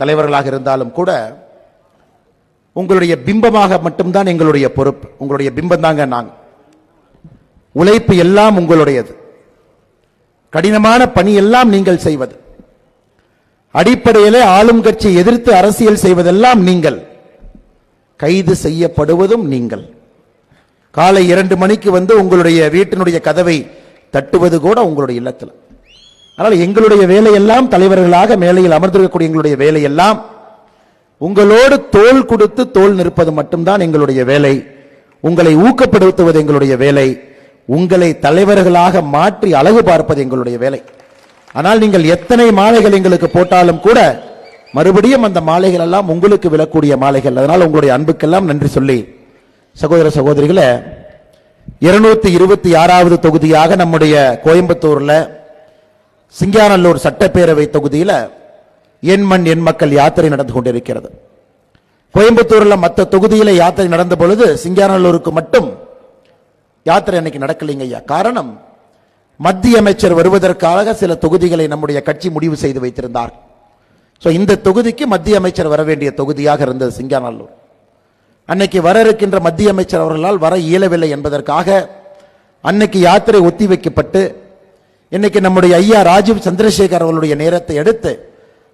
தலைவர்களாக இருந்தாலும் கூட உங்களுடைய பிம்பமாக மட்டும்தான் எங்களுடைய பொறுப்பு. உங்களுடைய பிம்பம் தாங்க நாங்கள். உழைப்பு எல்லாம் உங்களுடையது. கடினமான பணி எல்லாம் நீங்கள் செய்வது. அடிப்படையிலே ஆளும் கட்சியை எதிர்த்து அரசியல் செய்வதெல்லாம் நீங்கள். கைது செய்யப்படுவதும் நீங்கள். காலை 2 மணிக்கு வந்து உங்களுடைய வீட்டினுடைய கதவை தட்டுவது கூட உங்களுடைய இல்லத்தில். ஆனால் எங்களுடைய வேலையெல்லாம் தலைவர்களாக மேலையில் அமர்ந்திருக்கக்கூடிய எங்களுடைய வேலையெல்லாம் உங்களோடு தோள் கொடுத்து தோள் நிற்பது மட்டும்தான் எங்களுடைய வேலை. உங்களை ஊக்கப்படுத்துவது எங்களுடைய வேலை. உங்களை தலைவர்களாக மாற்றி அழகு பார்ப்பது எங்களுடைய வேலை. ஆனால் நீங்கள் எத்தனை மாலைகள் எங்களுக்கு போட்டாலும் கூட மறுபடியும் அந்த மாலைகள் எல்லாம் உங்களுக்கு விழக்கூடிய மாலைகள். அதனால் உங்களுடைய அன்புக்கெல்லாம் நன்றி சொல்லி, சகோதர சகோதரிகளே, 226வது தொகுதியாக நம்முடைய கோயம்புத்தூர்ல சிங்காநல்லூர் சட்டப்பேரவை தொகுதியில என் மண் என் மக்கள் யாத்திரை நடந்து கொண்டிருக்கிறது. கோயம்புத்தூர்ல மற்ற தொகுதியில யாத்திரை நடந்த பொழுது சிங்காநல்லூருக்கு மட்டும் யாத்திரை அன்னைக்கு நடக்கலைங்க ஐயா. காரணம், மத்திய அமைச்சர் வருவதற்காக சில தொகுதிகளை நம்முடைய கட்சி முடிவு செய்து வைத்திருந்தார். இந்த தொகுதிக்கு மத்திய அமைச்சர் வர வேண்டிய தொகுதியாக இருந்தது சிங்காநல்லூர். அன்னைக்கு வர இருக்கின்ற மத்திய அமைச்சர் அவர்களால் வர இயலவில்லை என்பதற்காக அன்னைக்கு யாத்திரை ஒத்தி வைக்கப்பட்டு இன்னைக்கு நம்முடைய ஐயா ராஜீவ் சந்திரசேகர் அவர்களுடைய நேரத்தை எடுத்து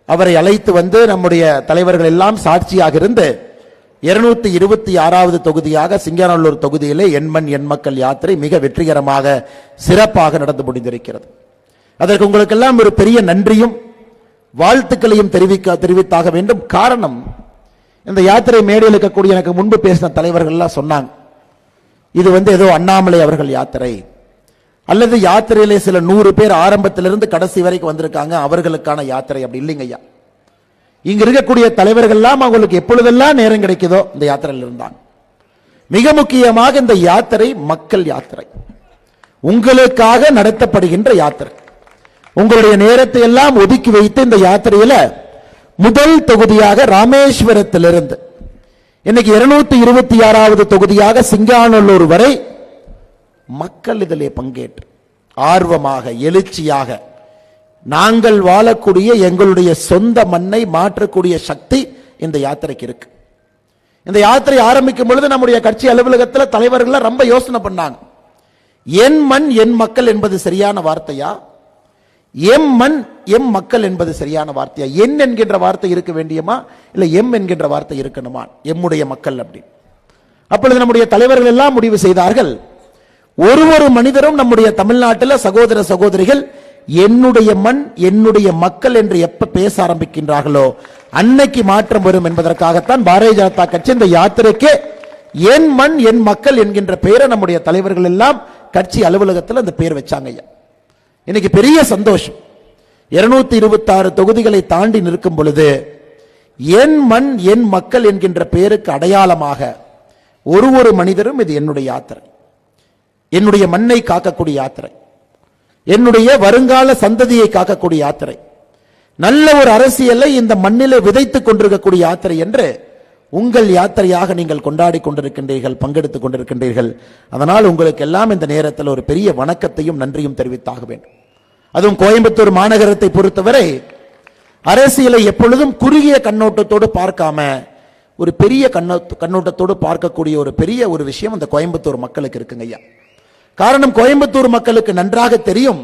அவரை அழைத்து வந்து நம்முடைய தலைவர்கள் எல்லாம் சாட்சியாக இருந்து 226வது தொகுதியாக சிங்காநல்லூர் தொகுதியிலே என் மண் என் மக்கள் யாத்திரை மிக வெற்றிகரமாக சிறப்பாக நடந்து முடிந்திருக்கிறது. அதற்கு உங்களுக்கெல்லாம் ஒரு பெரிய நன்றியும் வாழ்த்துக்களையும் தெரிவித்தாக வேண்டும். காரணம், இந்த யாத்திரை மேடையில் இருக்கக்கூடிய எனக்கு முன்பு பேசின தலைவர்கள் எல்லாம் சொன்னாங்க, இது வந்து ஏதோ அண்ணாமலை அவர்கள் யாத்திரை அல்லது யாத்திரையிலே சில 100 பேர் ஆரம்பத்திலிருந்து கடைசி வரைக்கும் வந்திருக்காங்க அவர்களுக்கான யாத்திரை. அப்படி இல்லைங்க ஐயா. இங்க இருக்கக்கூடிய தலைவர்கள் எல்லாம் அவங்களுக்கு எப்பொழுதெல்லாம் நேரம் கிடைக்குதோ இந்த யாத்திரையில் இருந்தாங்க. மிக முக்கியமாக இந்த யாத்திரை மக்கள் யாத்திரை, உங்களுக்காக நடத்தப்படுகின்ற யாத்திரை. உங்களுடைய நேரத்தை எல்லாம் ஒதுக்கி வைத்து இந்த யாத்திரையில முதல் தொகுதியாக ராமேஸ்வரத்திலிருந்து இன்னைக்கு 226வது தொகுதியாக சிங்காநல்லூர் வரை மக்கள் இதிலே பங்கேற்று ஆர்வமாக எழுச்சியாக நாங்கள் வாழக்கூடிய எங்களுடைய சொந்த மண்ணை மாற்றக்கூடிய சக்தி இந்த யாத்திரைக்கு இருக்கு. இந்த யாத்திரை ஆரம்பிக்கும் பொழுது நம்முடைய கட்சி அலுவலகத்தில் தலைவர்கள் ரொம்ப யோசனை பண்ணாங்க, என் மண் என் மக்கள் என்பது சரியான வார்த்தையா, எம் மண் எம் மக்கள் என்பது சரியான வார்த்தையா, என் என்கின்ற வார்த்தை இருக்க வேண்டியமா இல்ல எம் என்கின்ற வார்த்தை இருக்கணுமா, எம்முடைய மக்கள் அப்படி. அப்பொழுது நம்முடைய தலைவர்கள் எல்லாம் முடிவு செய்தார்கள், ஒரு மனிதரும் நம்முடைய தமிழ்நாட்டில் சகோதர சகோதரிகள் என்னுடைய மண் என்னுடைய மக்கள் என்று எப்ப பேச ஆரம்பிக்கின்றார்களோ அன்னைக்கு மாற்றம் வரும் என்பதற்காகத்தான் பாரதிய ஜனதா கட்சி இந்த யாத்திரைக்கு என் மண் என் மக்கள் என்கின்ற பெயரை நம்முடைய தலைவர்கள் எல்லாம் கட்சி அலுவலகத்தில் அந்த பெயர் வச்சாங்க. இன்னைக்கு பெரிய சந்தோஷம். 226 தொகுதிகளை தாண்டி நிற்கும் பொழுது என் மண் என் மக்கள் என்கின்ற பெயருக்கு அடையாளமாக ஒரு மனிதரும் இது என்னுடைய யாத்திரை, என்னுடைய மண்ணை காக்கக்கூடிய யாத்திரை, என்னுடைய வருங்கால சந்ததியை காக்கக்கூடிய யாத்திரை, நல்ல ஒரு அரசியலை இந்த மண்ணிலே விதைத்துக் கொண்டிருக்கக்கூடிய யாத்திரை என்று உங்கள் யாத்திரையாக நீங்கள் கொண்டாடி கொண்டிருக்கின்றீர்கள், பங்கெடுத்துக் கொண்டிருக்கின்றீர்கள். அதனால் உங்களுக்கு எல்லாம் இந்த நேரத்தில் ஒரு பெரிய வணக்கத்தையும் நன்றியும் தெரிவித்தாக வேண்டும். அதுவும் கோயம்புத்தூர் மாநகரத்தை பொறுத்தவரை அரசியலை எப்பொழுதும் குறுகிய கண்ணோட்டத்தோடு பார்க்காம ஒரு பெரிய கண்ணோட்டத்தோடு பார்க்கக்கூடிய ஒரு பெரிய ஒரு விஷயம் அந்த கோயம்புத்தூர் மக்களுக்கு இருக்குங்க ஐயா. காரணம், கோயம்புத்தூர் மக்களுக்கு நன்றாக தெரியும்,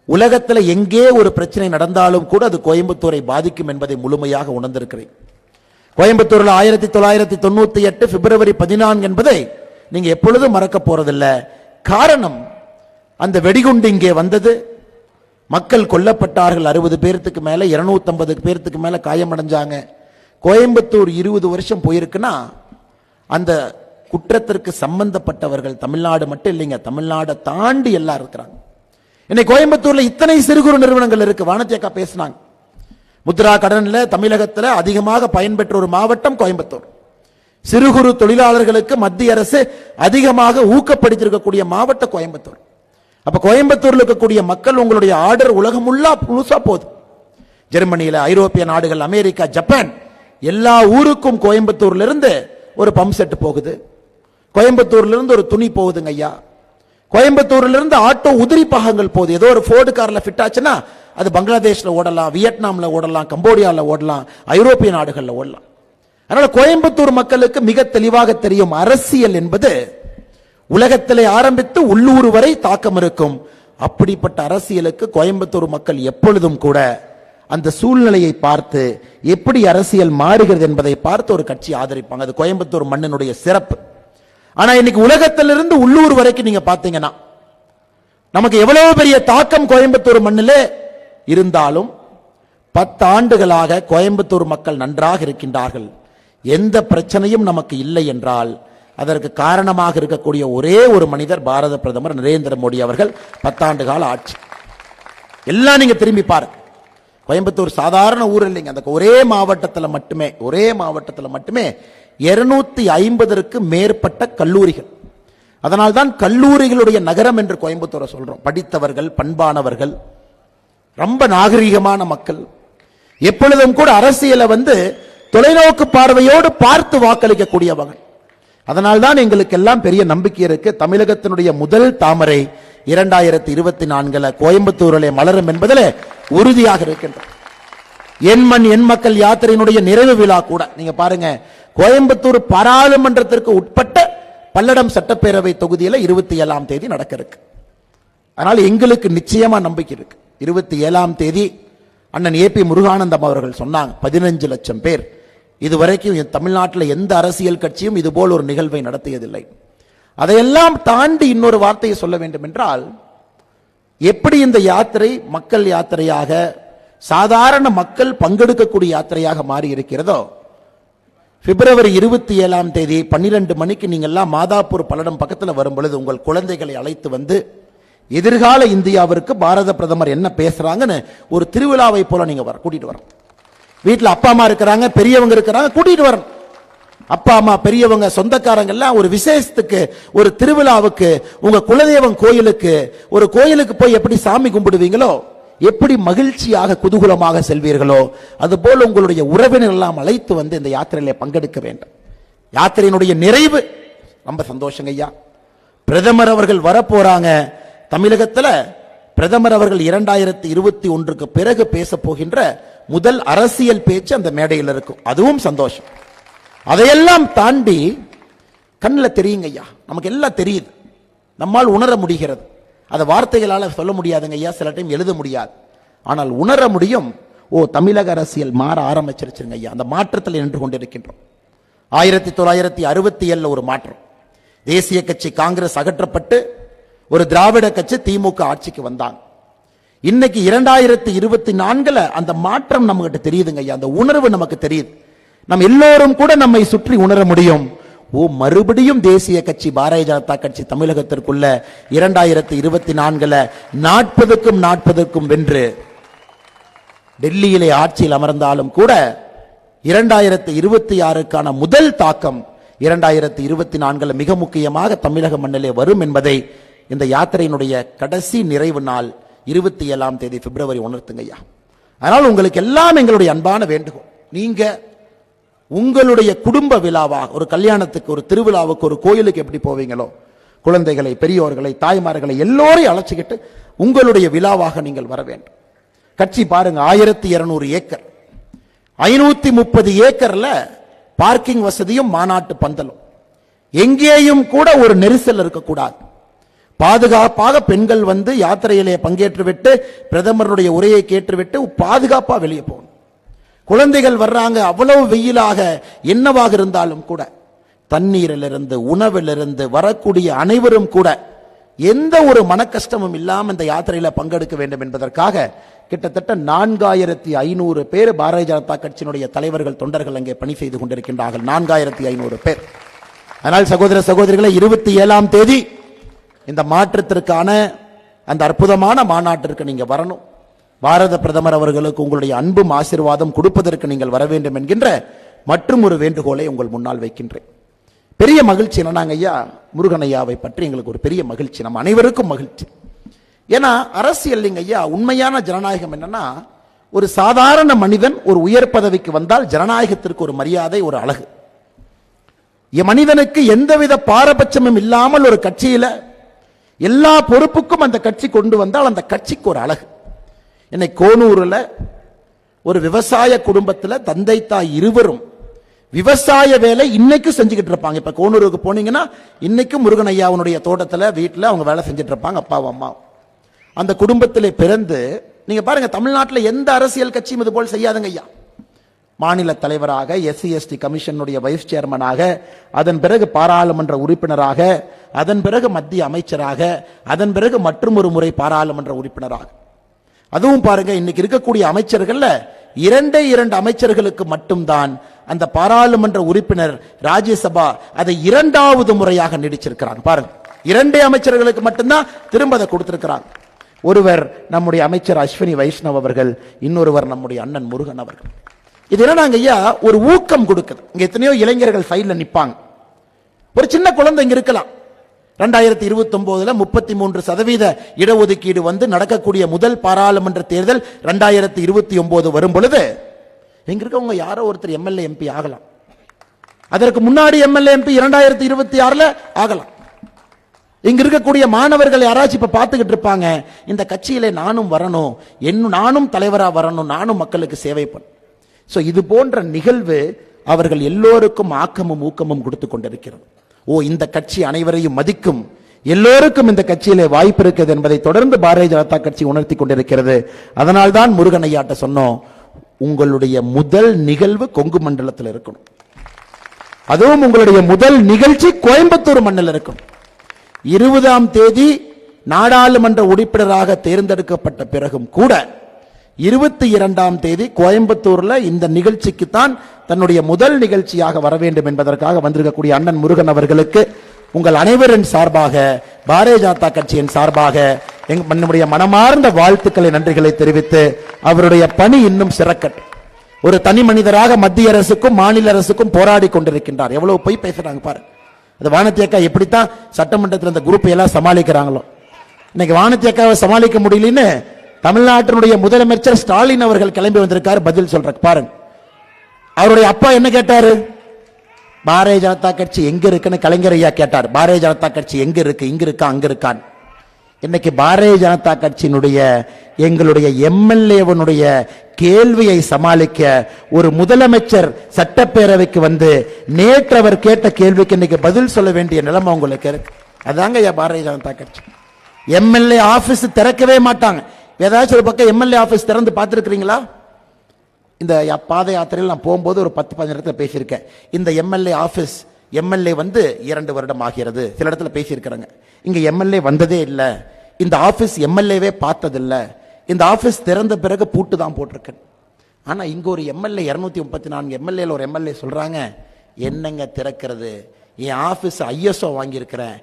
உலகத்தில் எங்கே ஒரு பிரச்சனை நடந்தாலும் கூட அது கோயம்புத்தூரை பாதிக்கும் என்பதை முழுமையாக உணர்ந்திருக்கிறேன். கோயம்புத்தூரில் 1998 பிப்ரவரி 14 என்பதை நீங்க எப்பொழுதும் மறக்க போறதில்லை. காரணம், அந்த வெடிகுண்டு இங்கே வந்தது, மக்கள் கொல்லப்பட்டார்கள், 60 பேருக்கு மேல 250 பேருக்கு மேல காயமடைஞ்சாங்க. கோயம்புத்தூர் 20 வருஷம் போயிருக்குன்னா அந்த குற்றத்திற்கு சம்பந்தப்பட்டவர்கள் தமிழ்நாடு மட்டும் இல்லைங்க, தமிழ்நாடை தாண்டி எல்லாம் இருக்கிறாங்க. இன்னைக்கு கோயம்புத்தூர்ல இத்தனை சிறு குறு நிறுவனங்கள் இருக்கு. வானத்தியக்கா பேசினாங்க, முத்ரா கடன்ல தமிழகத்தில் அதிகமாக பயன்பெற்ற ஒரு மாவட்டம் கோயம்புத்தூர். சிறு குறு தொழிலாளர்களுக்கு மத்திய அரசு அதிகமாக ஊக்கப்படுத்தியிருக்கக்கூடிய மாவட்டம் கோயம்புத்தூர். அப்ப கோயம்புத்தூர்ல இருக்கக்கூடிய மக்கள் உங்களுடைய ஆர்டர் உலகம் முழுசா போகுது. ஜெர்மனியில, ஐரோப்பிய நாடுகள், அமெரிக்கா, ஜப்பான் எல்லா ஊருக்கும் கோயம்புத்தூர்ல இருந்து ஒரு பம்ப் செட் போகுது, கோயம்புத்தூர்ல இருந்து ஒரு துணி போகுதுங்க ஐயா, கோயம்புத்தூர்ல இருந்து ஆட்டோ உதிரி பாகங்கள் போகுது. ஏதோ ஒரு ஃபோர்டு கார்ல ஃபிட் ஆச்சுன்னா அது பங்களாதேஷ்ல ஓடலாம், வியட்நாம்ல ஓடலாம், கம்போடியால ஓடலாம், ஐரோப்பிய நாடுகள்ல ஓடலாம். அதனால கோயம்புத்தூர் மக்களுக்கு மிக தெளிவாக தெரியும், அரசியல் என்பது உலகத்திலே ஆரம்பித்து உள்ளூர் வரை தாக்கம் இருக்கும். அப்படிப்பட்ட அரசியலுக்கு கோயம்புத்தூர் மக்கள் எப்பொழுதும் கூட அந்த சூழ்நிலையை பார்த்து எப்படி அரசியல் மாறுகிறது என்பதை பார்த்து ஒரு கட்சி ஆதரிப்பாங்க. அது கோயம்புத்தூர் மண்ணினுடைய சிறப்பு. ஆனா இன்னைக்கு உலகத்திலிருந்து உள்ளூர் வரைக்கும் நீங்க பாத்தீங்கன்னா நமக்கு எவ்வளவு பெரிய தாக்கம் கோயம்புத்தூர் மண்ணிலே இருந்தாலும் 10 ஆண்டுகளாக கோயம்புத்தூர் மக்கள் நன்றாக இருக்கின்றார்கள். எந்த பிரச்சனையும் நமக்கு இல்லை என்றால் அதற்கு காரணமாக இருக்கக்கூடிய ஒரே ஒரு மனிதர் பாரத பிரதமர் நரேந்திர மோடி அவர்கள். 10 ஆண்டு கால ஆட்சி எல்லாம் நீங்க திரும்பி பாருங்க. கோயம்புத்தூர் சாதாரண ஊர் இல்லைங்க. அந்த ஒரே மாவட்டத்தில் மட்டுமே 250ற்கு மேற்பட்ட கல்லூரிகள். அதனால்தான் கல்லூரிகளுடைய நகரம் என்று கோயம்புத்தூரை சொல்றோம். படித்தவர்கள், பண்பானவர்கள், ரொம்ப நாகரிகமான மக்கள், எப்பொழுதும் கூட அரசியலை தொலைநோக்கு பார்வையோடு பார்த்து வாக்களிக்கக்கூடியவர்கள். அதனால்தான் எங்களுக்கு எல்லாம் பெரிய நம்பிக்கை இருக்கு. தமிழகத்தினுடைய முதல் தாமரை 2024 கோயம்புத்தூரிலே மலரும் என்பதில் உறுதியாக இருக்கின்றோம். என் மண் என் மக்கள் யாத்திரையினுடைய நிறைவு விழா கூட நீங்க பாருங்க, கோயம்புத்தூர் பாராளுமன்றத்திற்கு உட்பட்ட பல்லடம் சட்டப்பேரவை தொகுதியில் 27ஆம் தேதி நடக்க இருக்கு. அதனால எங்களுக்கு நிச்சயமா நம்பிக்கை இருக்கு. 27ஆம் தேதி அண்ணன் ஏபி முருகானந்தம் அவர்கள் சொன்னாங்க 15 லட்சம் பேர். இதுவரைக்கும் தமிழ்நாட்டில் எந்த அரசியல் கட்சியும் இதுபோல் ஒரு நிகழ்வை நடத்தியதில்லை. அதையெல்லாம் தாண்டி இன்னொரு வார்த்தையை சொல்ல வேண்டும் என்றால், எப்படி இந்த யாத்திரை மக்கள் யாத்திரையாக, சாதாரண மக்கள் பங்கெடுக்கக்கூடிய யாத்திரையாக மாறி இருக்கிறதோ, பிப்ரவரி 27ஆம் தேதி 12 மணிக்கு நீங்க எல்லாம் மாதாப்பூர் பல்லடம் பக்கத்தில் வரும் பொழுது உங்கள் குழந்தைகளை அழைத்து எதிர்கால இந்தியாவிற்கு பாரத பிரதமர் என்ன பேசுறாங்கன்னு ஒரு திருவிழாவை போல நீங்க கூட்டிட்டு வரணும். வீட்டில் அப்பா அம்மா இருக்கிறாங்க, பெரியவங்க இருக்கிறாங்க, கூட்டிட்டு வரணும். அப்பா அம்மா பெரியவங்க சொந்தக்காரங்க எல்லாம் ஒரு விசேஷத்துக்கு, ஒரு திருவிழாவுக்கு, உங்க குலதெய்வம் கோயிலுக்கு, ஒரு கோயிலுக்கு போய் எப்படி சாமி கும்பிடுவீங்களோ, எப்படி மகிழ்ச்சியாக குதூகலமாக செல்வீர்களோ, அதுபோல் உங்களுடைய உறவினர் எல்லாம் அழைத்து இந்த யாத்திரையில பங்கெடுக்க வேண்டும். யாத்திரையினுடைய நிறைவு ரொம்ப சந்தோஷங்க ஐயா. பிரதமர் அவர்கள் வரப்போறாங்க. தமிழகத்தில் பிரதமர் அவர்கள் 2021க்கு பிறகு பேச போகின்ற முதல் அரசியல் பேச்சு அந்த மேடையில் இருக்கும். அதுவும் சந்தோஷம். அதையெல்லாம் தாண்டி கண்ணில் தெரியுங்க ஐயா, நமக்கு எல்லாம் தெரியுது, நம்மால் உணர முடிகிறது. அதை வார்த்தைகளால் சொல்ல முடியாதுங்க ஐயா, சில டைம் எழுத முடியாது, ஆனால் உணர முடியும். ஓ, தமிழக அரசியல் மாற ஆரம்பிச்சிருச்சுங்க ஐயா. அந்த மாற்றத்தில் நின்று கொண்டிருக்கின்றோம். 1967 ஒரு மாற்றம். தேசிய கட்சி காங்கிரஸ் அகற்றப்பட்டு ஒரு திராவிட கட்சி திமுக ஆட்சிக்கு வந்தாங்க. இன்னைக்கு 2024 அந்த மாற்றம் நமக்கு தெரியுதுங்க ஐயா. அந்த உணர்வு நமக்கு தெரியுது. நம்ம எல்லோரும் கூட நம்மை சுற்றி உணர முடியும். ஓ, மறுபடியும் தேசிய கட்சி பாரதிய ஜனதா கட்சி தமிழகத்திற்குள்ள 2024 40க்கும் வென்று டெல்லியிலே ஆட்சியில் அமர்ந்தாலும் கூட 2026க்கான முதல் தாக்கம் 2024 மிக முக்கியமாக தமிழக மண்ணிலே வரும் என்பதை இந்த யாத்திரையினுடைய கடைசி நிறைவு நாள் 27ஆம் தேதி பிப்ரவரி உணர்த்துங்கய்யா. அதனால் உங்களுக்கு எல்லாம் எங்களுடைய அன்பான வேண்டுகோள், நீங்க உங்களுடைய குடும்ப விழாவாக, ஒரு கல்யாணத்துக்கு, ஒரு திருவிழாவுக்கு, ஒரு கோயிலுக்கு எப்படி போவீங்களோ, குழந்தைகளை, பெரியோர்களை, தாய்மார்களை எல்லோரையும் அழைச்சிக்கிட்டு உங்களுடைய விழாவாக நீங்கள் வர வேண்டும். கட்சி பாருங்க, 1200 ஏக்கர், 530 ஏக்கர்ல பார்க்கிங் வசதியும் மாநாட்டு பந்தலும். எங்கேயும் கூட ஒரு நெரிசல் இருக்கக்கூடாது. பாதுகாப்பாக பெண்கள் யாத்திரையிலே பங்கேற்றுவிட்டு பிரதமருடைய உரையை கேட்டுவிட்டு பாதுகாப்பா வெளியே போகணும். குழந்தைகள் வர்றாங்க, அவ்வளவு வெயிலாக என்னவாக இருந்தாலும் கூட தண்ணீரிலிருந்து உணவிலிருந்து வரக்கூடிய அனைவரும் கூட எந்த ஒரு மன கஷ்டமும் இல்லாமல் இந்த யாத்திரையில பங்கெடுக்க வேண்டும் என்பதற்காக கிட்டத்தட்ட 4500 பேர் பாரதிய ஜனதா கட்சியினுடைய தலைவர்கள், தொண்டர்கள் அங்கே பணி செய்து கொண்டிருக்கின்றார்கள். 4500 பேர். அதனால் சகோதர சகோதரிகளை 27ஆம் தேதி இந்த மாற்றத்திற்கான அந்த அற்புதமான மாநாட்டிற்கு நீங்க வரணும். பாரத பிரதமர் அவர்களுக்கு உங்களுடைய அன்பும் ஆசீர்வாதம் கொடுப்பதற்கு நீங்கள் வர வேண்டும் என்கின்ற மற்றும் ஒரு வேண்டுகோளை உங்கள் முன்னால் வைக்கின்றேன். பெரிய மகிழ்ச்சி என்னன்னாங்க ஐயா, முருகன் ஐயாவை பற்றி எங்களுக்கு ஒரு பெரிய மகிழ்ச்சி, நம்ம அனைவருக்கும் மகிழ்ச்சி. ஏன்னா அரசியல் ஐயா, உண்மையான ஜனநாயகம் என்னன்னா, ஒரு சாதாரண மனிதன் ஒரு உயர் பதவிக்கு வந்தால் ஜனநாயகத்திற்கு ஒரு மரியாதை, ஒரு அழகு. மனிதனுக்கு எந்தவித பாரபட்சமும் இல்லாமல் ஒரு கட்சியில எல்லா பொறுப்புக்கும் அந்த கட்சி கொண்டு வந்தால் அந்த கட்சிக்கு ஒரு அழகு. இன்னைக்கு கோனூர்ல ஒரு விவசாய குடும்பத்தில் தந்தை தாய் இருவரும் விவசாய வேலை இன்னைக்கும் செஞ்சுக்கிட்டு இருப்பாங்க. இப்ப கோனூருக்கு போனீங்கன்னா இன்னைக்கும் முருகன் ஐயாவுடைய தோட்டத்தில் வீட்டில் அவங்க வேலை செஞ்சுட்டு இருப்பாங்க, அப்பாவும் அம்மா. அந்த குடும்பத்திலே பிறந்து நீங்க பாருங்க, தமிழ்நாட்டில் எந்த அரசியல் கட்சியும் இது போல் செய்யாதுங்க ஐயா. மாநில தலைவராக, SC/ST கமிஷனுடைய வைஸ் சேர்மனாக, அதன் பிறகு பாராளுமன்ற உறுப்பினராக, அதன் பிறகு மத்திய அமைச்சராக, அதன் பிறகு மற்றும் ஒரு முறை பாராளுமன்ற உறுப்பினராக. அதுவும் பாருங்க, இன்னைக்கு இருக்கக்கூடிய அமைச்சர்கள்ல 2 அமைச்சர்களுக்கு மட்டும்தான் அந்த பாராளுமன்ற உறுப்பினர் ராஜ்யசபா அதை 2வது முறையாக நீடிச்சிருக்கிறாங்க. பாருங்க, 2 அமைச்சர்களுக்கு மட்டும்தான் திரும்ப அதை கொடுத்திருக்கிறாங்க. ஒருவர் நம்முடைய அமைச்சர் அஸ்வினி வைஷ்ணவ் அவர்கள், இன்னொருவர் நம்முடைய அண்ணன் முருகன் அவர்கள். இது என்ன ஐயா, ஒரு ஊக்கம் கொடுக்குது. இங்க எத்தனையோ இளைஞர்கள் சைட்ல நிப்பாங்க. ஒரு சின்ன குழந்தை இங்க இருக்கலாம். 2029 33% இடஒதுக்கீடு வந்து நடக்கக்கூடிய முதல் பாராளுமன்ற தேர்தல் 2029 வரும் பொழுது இங்க இருக்கவங்க யாரோ ஒருத்தர் MLA MP ஆகலாம். அதற்கு முன்னாடி MLA MP 2026 ஆகலாம். இங்க இருக்கக்கூடிய மாணவர்கள் யாராச்சும் இப்ப பார்த்துக்கிட்டு இருப்பாங்க, இந்த கட்சியிலே நானும் வரணும், நானும் தலைவரா வரணும், நானும் மக்களுக்கு சேவை பண்ண. இது போன்ற நிகழ்வு அவர்கள் எல்லோருக்கும் ஆக்கமும் ஊக்கமும் கொடுத்து கொண்டிருக்கிறது. இந்த கட்சி அனைவரையும் மதிக்கும், எல்லோருக்கும் இந்த கட்சியிலே வாய்ப்பு இருக்கிறது என்பதை தொடர்ந்து பாரதிய ஜனதா கட்சி உணர்த்தி கொண்டிருக்கிறது. அதனால்தான் முருகன் ஐயாட்ட சொன்னோம், உங்களுடைய முதல் நிகழ்வு கொங்கு மண்டலத்தில் இருக்கணும், அதுவும் உங்களுடைய முதல் நிகழ்ச்சி கோயம்புத்தூர் மண்ணில் இருக்கணும். 20ஆம் தேதி நாடாளுமன்ற உறுப்பினராக தேர்ந்தெடுக்கப்பட்ட பிறகும் கூட 22ஆம் தேதி கோயம்புத்தூர்ல இந்த நிகழ்ச்சிக்கு தான் தன்னுடைய முதல் நிகழ்ச்சியாக வர வேண்டும் என்பதற்காக வந்திருக்கக்கூடிய அண்ணன் முருகன் அவர்களுக்கு உங்கள் அனைவரின் சார்பாக, பாரதிய ஜனதா கட்சியின் சார்பாக நம்முடைய மனமார்ந்த வாழ்த்துக்களை, நன்றிகளை தெரிவித்து அவருடைய பணி இன்னும் சிறக்கட்டும். ஒரு தனி மனிதராக மத்திய அரசுக்கும் மாநில அரசுக்கும் போராடி கொண்டிருக்கின்றார். எவ்வளவு போய் பேசுறாங்க பாரு. அது வானதி அக்கா எப்படித்தான் சட்டமன்றத்தில் இந்த குரூப் எல்லாம் சமாளிக்கிறாங்களோ. இன்னைக்கு வானதி அக்காவை சமாளிக்க முடியலன்னு தமிழ்நாட்டினுடைய முதலமைச்சர் ஸ்டாலின் அவர்கள் கிளம்பி வந்திருக்காரு பதில் சொல்ற. பாருங்க, அவருடைய அப்பா என்ன கேட்டாரு, பாரதிய ஜனதா கட்சி எங்க இருக்குன்னு கலைஞர் ஐயா கேட்டார். பாரதிய ஜனதா கட்சி எங்க இருக்கு, இங்க இருக்கா அங்க இருக்கான். இன்னைக்கு பாரதிய ஜனதா கட்சியினுடைய எங்களுடைய MLA-வனுடைய கேள்வியை சமாளிக்க ஒரு முதலமைச்சர் சட்டப்பேரவைக்கு வந்து நேற்று அவர் கேட்ட கேள்விக்கு இன்னைக்கு பதில் சொல்ல வேண்டிய நிலைமை உங்களுக்கு இருக்கு. அதாங்க பாரதிய ஜனதா கட்சி. MLA ஆபீஸ் திறக்கவே மாட்டாங்க. ஏதாச்சும் ஒரு பக்கம் MLA ஆபீஸ் திறந்து பார்த்துருக்கிறீங்களா? இந்த பாத யாத்திரையில் நான் போகும்போது ஒரு 10-15 இடத்துல பேசியிருக்கேன். இந்த MLA ஆபீஸ், MLA வந்து 2 வருடம் ஆகிறது, சில இடத்துல பேசியிருக்கிறாங்க. இங்க MLA வந்ததே இல்லை, இந்த ஆபீஸ் MLA-வே பார்த்ததில்லை, இந்த ஆபீஸ் திறந்த பிறகு பூட்டு தான் போட்டிருக்கு. ஆனா இங்க ஒரு MLA 234 MLA-ல ஒரு MLA சொல்றாங்க, என்னங்க திறக்கிறது, என் ஆபீஸ் ISO வாங்கியிருக்கிறேன்,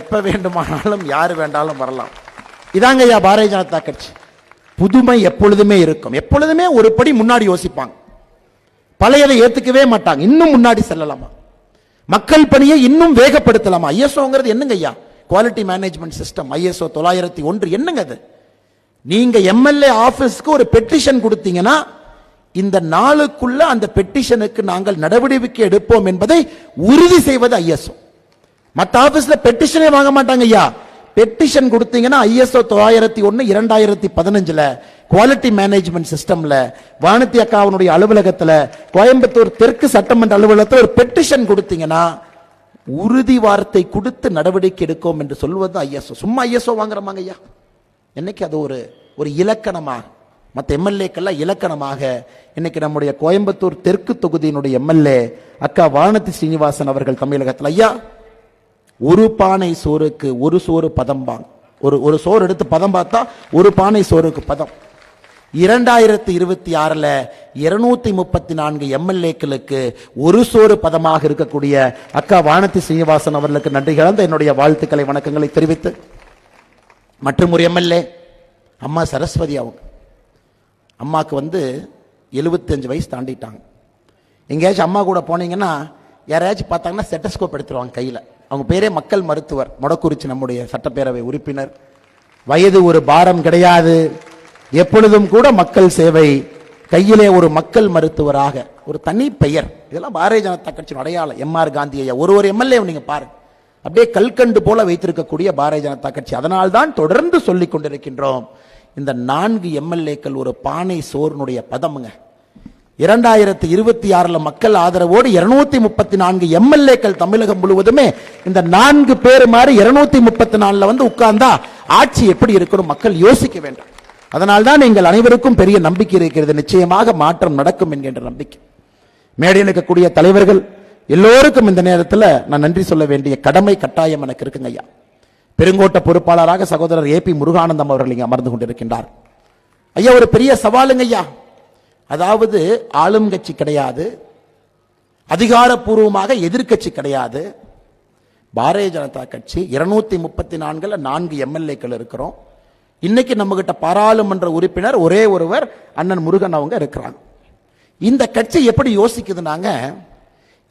எப்ப வேண்டுமானாலும் யாரு வேண்டாலும் வரலாம். இதாங்க பாரதிய ஜனதா கட்சி. புதுமை எப்பொழுதுமே இருக்கும், எப்பொழுதுமே ஒரு படி முன்னாடி யோசிப்பாங்க, பழையதை ஏத்துக்கவே மாட்டாங்க, இன்னும் முன்னாடி செல்லலாமா, மக்கள் பணியை இன்னும் வேகப்படுத்தலாமா. ISOங்கிறது என்னங்க ஐயா, குவாலிட்டி மேனேஜ்மெண்ட் சிஸ்டம், ISO 901 என்னங்க அது? நீங்க MLA ஆபீஸ்க்கு ஒரு பெட்டிஷன் கொடுத்தீங்கன்னா இந்த நாளுக்குள்ள அந்த பெட்டிஷனுக்கு நாங்கள் நடவடிக்கை எடுப்போம் என்பதை உறுதி செய்வது ISO. மற்ற ஆபீஸ்ல பெட்டிஷனே வாங்க மாட்டாங்க ஐயா. பெட்டிஷன் கொடுத்தீங்கன்னா ISO 901 2015 குவாலிட்டி மேனேஜ்மெண்ட் சிஸ்டம்ல வானதி அக்காவுடைய அலுவலகத்துல கோயம்புத்தூர் தெற்கு சட்டமன்ற அலுவலகத்தில் ஒரு பெட்டிஷன் கொடுத்தீங்கன்னா உறுதி வார்த்தை கொடுத்து நடவடிக்கை எடுக்கும் என்று சொல்வது ISO. சும்மா ISO வாங்குறமாங்க ஐயா. இன்னைக்கு அது ஒரு இலக்கணமாக, மற்ற MLA-க்கெல்லாம் இலக்கணமாக இன்னைக்கு நம்முடைய கோயம்புத்தூர் தெற்கு தொகுதியினுடைய MLA அக்கா வானதி ஸ்ரீனிவாசன் அவர்கள் தமிழகத்தில், ஐயா ஒரு பானை சோறுக்கு ஒரு சோறு பதம் பாங்க, ஒரு சோறு எடுத்து பதம் பார்த்தா ஒரு பானை சோறுக்கு பதம். 2026 234 MLA-க்களுக்கு ஒரு சோறு பதமாக இருக்கக்கூடிய அக்கா வானதி ஸ்ரீனிவாசன் அவர்களுக்கு நன்றி கலந்த என்னுடைய வாழ்த்துக்களை வணக்கங்களை தெரிவித்து, மற்றும் ஒரு MLA அம்மா சரஸ்வதி அவங்க, அம்மாக்கு வந்து 75 வயசு தாண்டிட்டாங்க. எங்கேயாச்சும் அம்மா கூட போனீங்கன்னா யாரையாச்சும் பார்த்தாங்கன்னா ஸ்டெத்தஸ்கோப் எடுத்துருவாங்க கையில். அவங்க பேரே மக்கள் மருத்துவர், மொடக்குறிச்சி நம்முடைய சட்டப்பேரவை உறுப்பினர். வயது ஒரு பாரம் கிடையாது, எப்பொழுதும் கூட மக்கள் சேவை, கையிலே ஒரு மக்கள் மருத்துவராக ஒரு தனி பெயர். இதெல்லாம் பாரதிய ஜனதா கட்சியின் அடையாளம். MR காந்தி ஐயா ஒரு MLA நீங்க பாருங்க, அப்படியே கல்கண்டு போல வைத்திருக்கக்கூடிய பாரதிய ஜனதா கட்சி. அதனால்தான் தொடர்ந்து சொல்லிக் கொண்டிருக்கின்றோம், இந்த 4 எம்எல்ஏக்கள் ஒரு பானை சோறுனுடைய பதமுங்க. 2026 மக்கள் ஆதரவோடு 234 எம்எல்ஏக்கள் தமிழகம் முழுவதுமே இந்த 4 பேர் மாதிரி 234 வந்து உட்கார்ந்தா ஆட்சி எப்படி இருக்கணும் மக்கள் யோசிக்க வேண்டும். அதனால்தான் நீங்கள் அனைவருக்கும் பெரிய நம்பிக்கை இருக்கிறது, நிச்சயமாக மாற்றம் நடக்கும் என்கின்ற நம்பிக்கை. மேடையில் இருக்கக்கூடிய தலைவர்கள் எல்லோருக்கும் இந்த நேரத்தில் நான் நன்றி சொல்ல வேண்டிய கடமை கட்டாயம் எனக்கு இருக்குங்க ஐயா. பெருங்கோட்ட பொறுப்பாளராக சகோதரர் ஏபி முருகானந்தம் அவர்கள் இங்கே அமர்ந்து கொண்டிருக்கின்றார். ஐயா ஒரு பெரிய சவாலுங்க ஐயா. அதாவது ஆளும் கட்சி கிடையாது, அதிகாரப்பூர்வமாக எதிர்கட்சி கிடையாது. பாரதிய ஜனதா கட்சி 234 4 எம்எல்ஏக்கள் இருக்கிறோம். இன்னைக்கு நம்ம கிட்ட பாராளுமன்ற உறுப்பினர் ஒரே ஒருவர் அண்ணன் முருகன் அவங்க இருக்கிறாங்க. இந்த கட்சி எப்படி யோசிக்குதுனாங்க,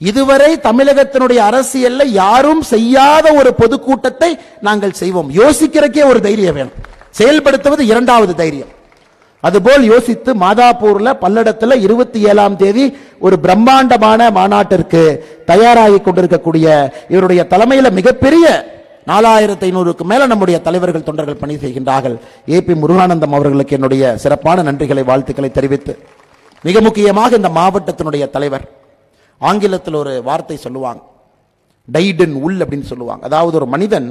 இதுவரை தமிழகத்தினுடைய அரசியல்ல யாரும் செய்யாத ஒரு பொதுக்கூட்டத்தை நாங்கள் செய்வோம். யோசிக்கிறக்கே ஒரு தைரியம் வேணும், செயல்படுத்துவது இரண்டாவது தைரியம். அதுபோல் யோசித்து மாதாப்பூர்ல பல்லடத்துல 27ஆம் தேதி ஒரு பிரம்மாண்டமான மாநாட்டிற்கு தயாராகி கொண்டிருக்கக்கூடிய இவருடைய தலைமையில மிகப்பெரிய 4500க்கு மேல நம்முடைய தலைவர்கள் தொண்டர்கள் பணி செய்கின்றார்கள். ஏபி முருகானந்தம் அவர்களுக்கு என்னுடைய சிறப்பான நன்றிகளை வாழ்த்துக்களை தெரிவித்து, மிக முக்கியமாக இந்த மாவட்டத்தினுடைய தலைவர் ஆங்கிலத்தில் ஒரு வார்த்தை சொல்லுவாங்க, டைடன் உல் அப்படின்னு சொல்லுவாங்க. அதாவது ஒரு மனிதன்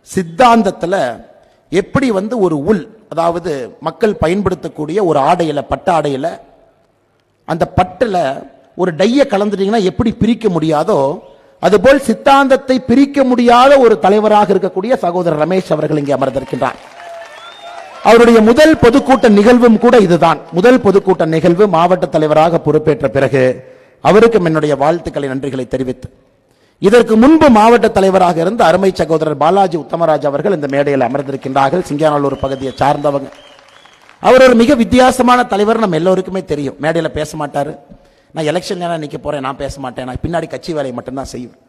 சித்தாந்தத்தில் எப்படி வந்து ஒரு உல், அதாவது மக்கள் பயன்படுத்தக்கூடிய ஒரு ஆடையில பட்டு ஆடையில அந்த பட்டுல ஒரு டைய கலந்துட்டீங்கன்னா எப்படி பிரிக்க முடியாதோ அதுபோல் சித்தாந்தத்தை பிரிக்க முடியாத ஒரு தலைவராக இருக்கக்கூடிய சகோதரர் ரமேஷ் அவர்கள் இங்கே அமர்ந்திருக்கின்றார். அவருடைய முதல் பொதுக்கூட்ட நிகழ்வும் கூட இதுதான். முதல் பொதுக்கூட்ட நிகழ்வு மாவட்ட தலைவராக பொறுப்பேற்ற பிறகு அவருக்கும் என்னுடைய வாழ்த்துக்களை நன்றிகளை தெரிவித்து, இதற்கு முன்பு மாவட்ட தலைவராக இருந்த அருமை சகோதரர் பாலாஜி உத்தமராஜ் அவர்கள் இந்த மேடையில் அமர்ந்திருக்கின்றார்கள். சிங்காநல்லூர் பகுதியை சார்ந்தவங்க. அவர் ஒரு மிக வித்தியாசமான தலைவர், நம்ம எல்லோருக்குமே தெரியும். மேடையில் பேச மாட்டாரு. நான் எலெக்ஷன் நிக்க போறேன், நான் பேச மாட்டேன், நான் பின்னாடி கட்சி வேலையை மட்டும்தான் செய்வேன்.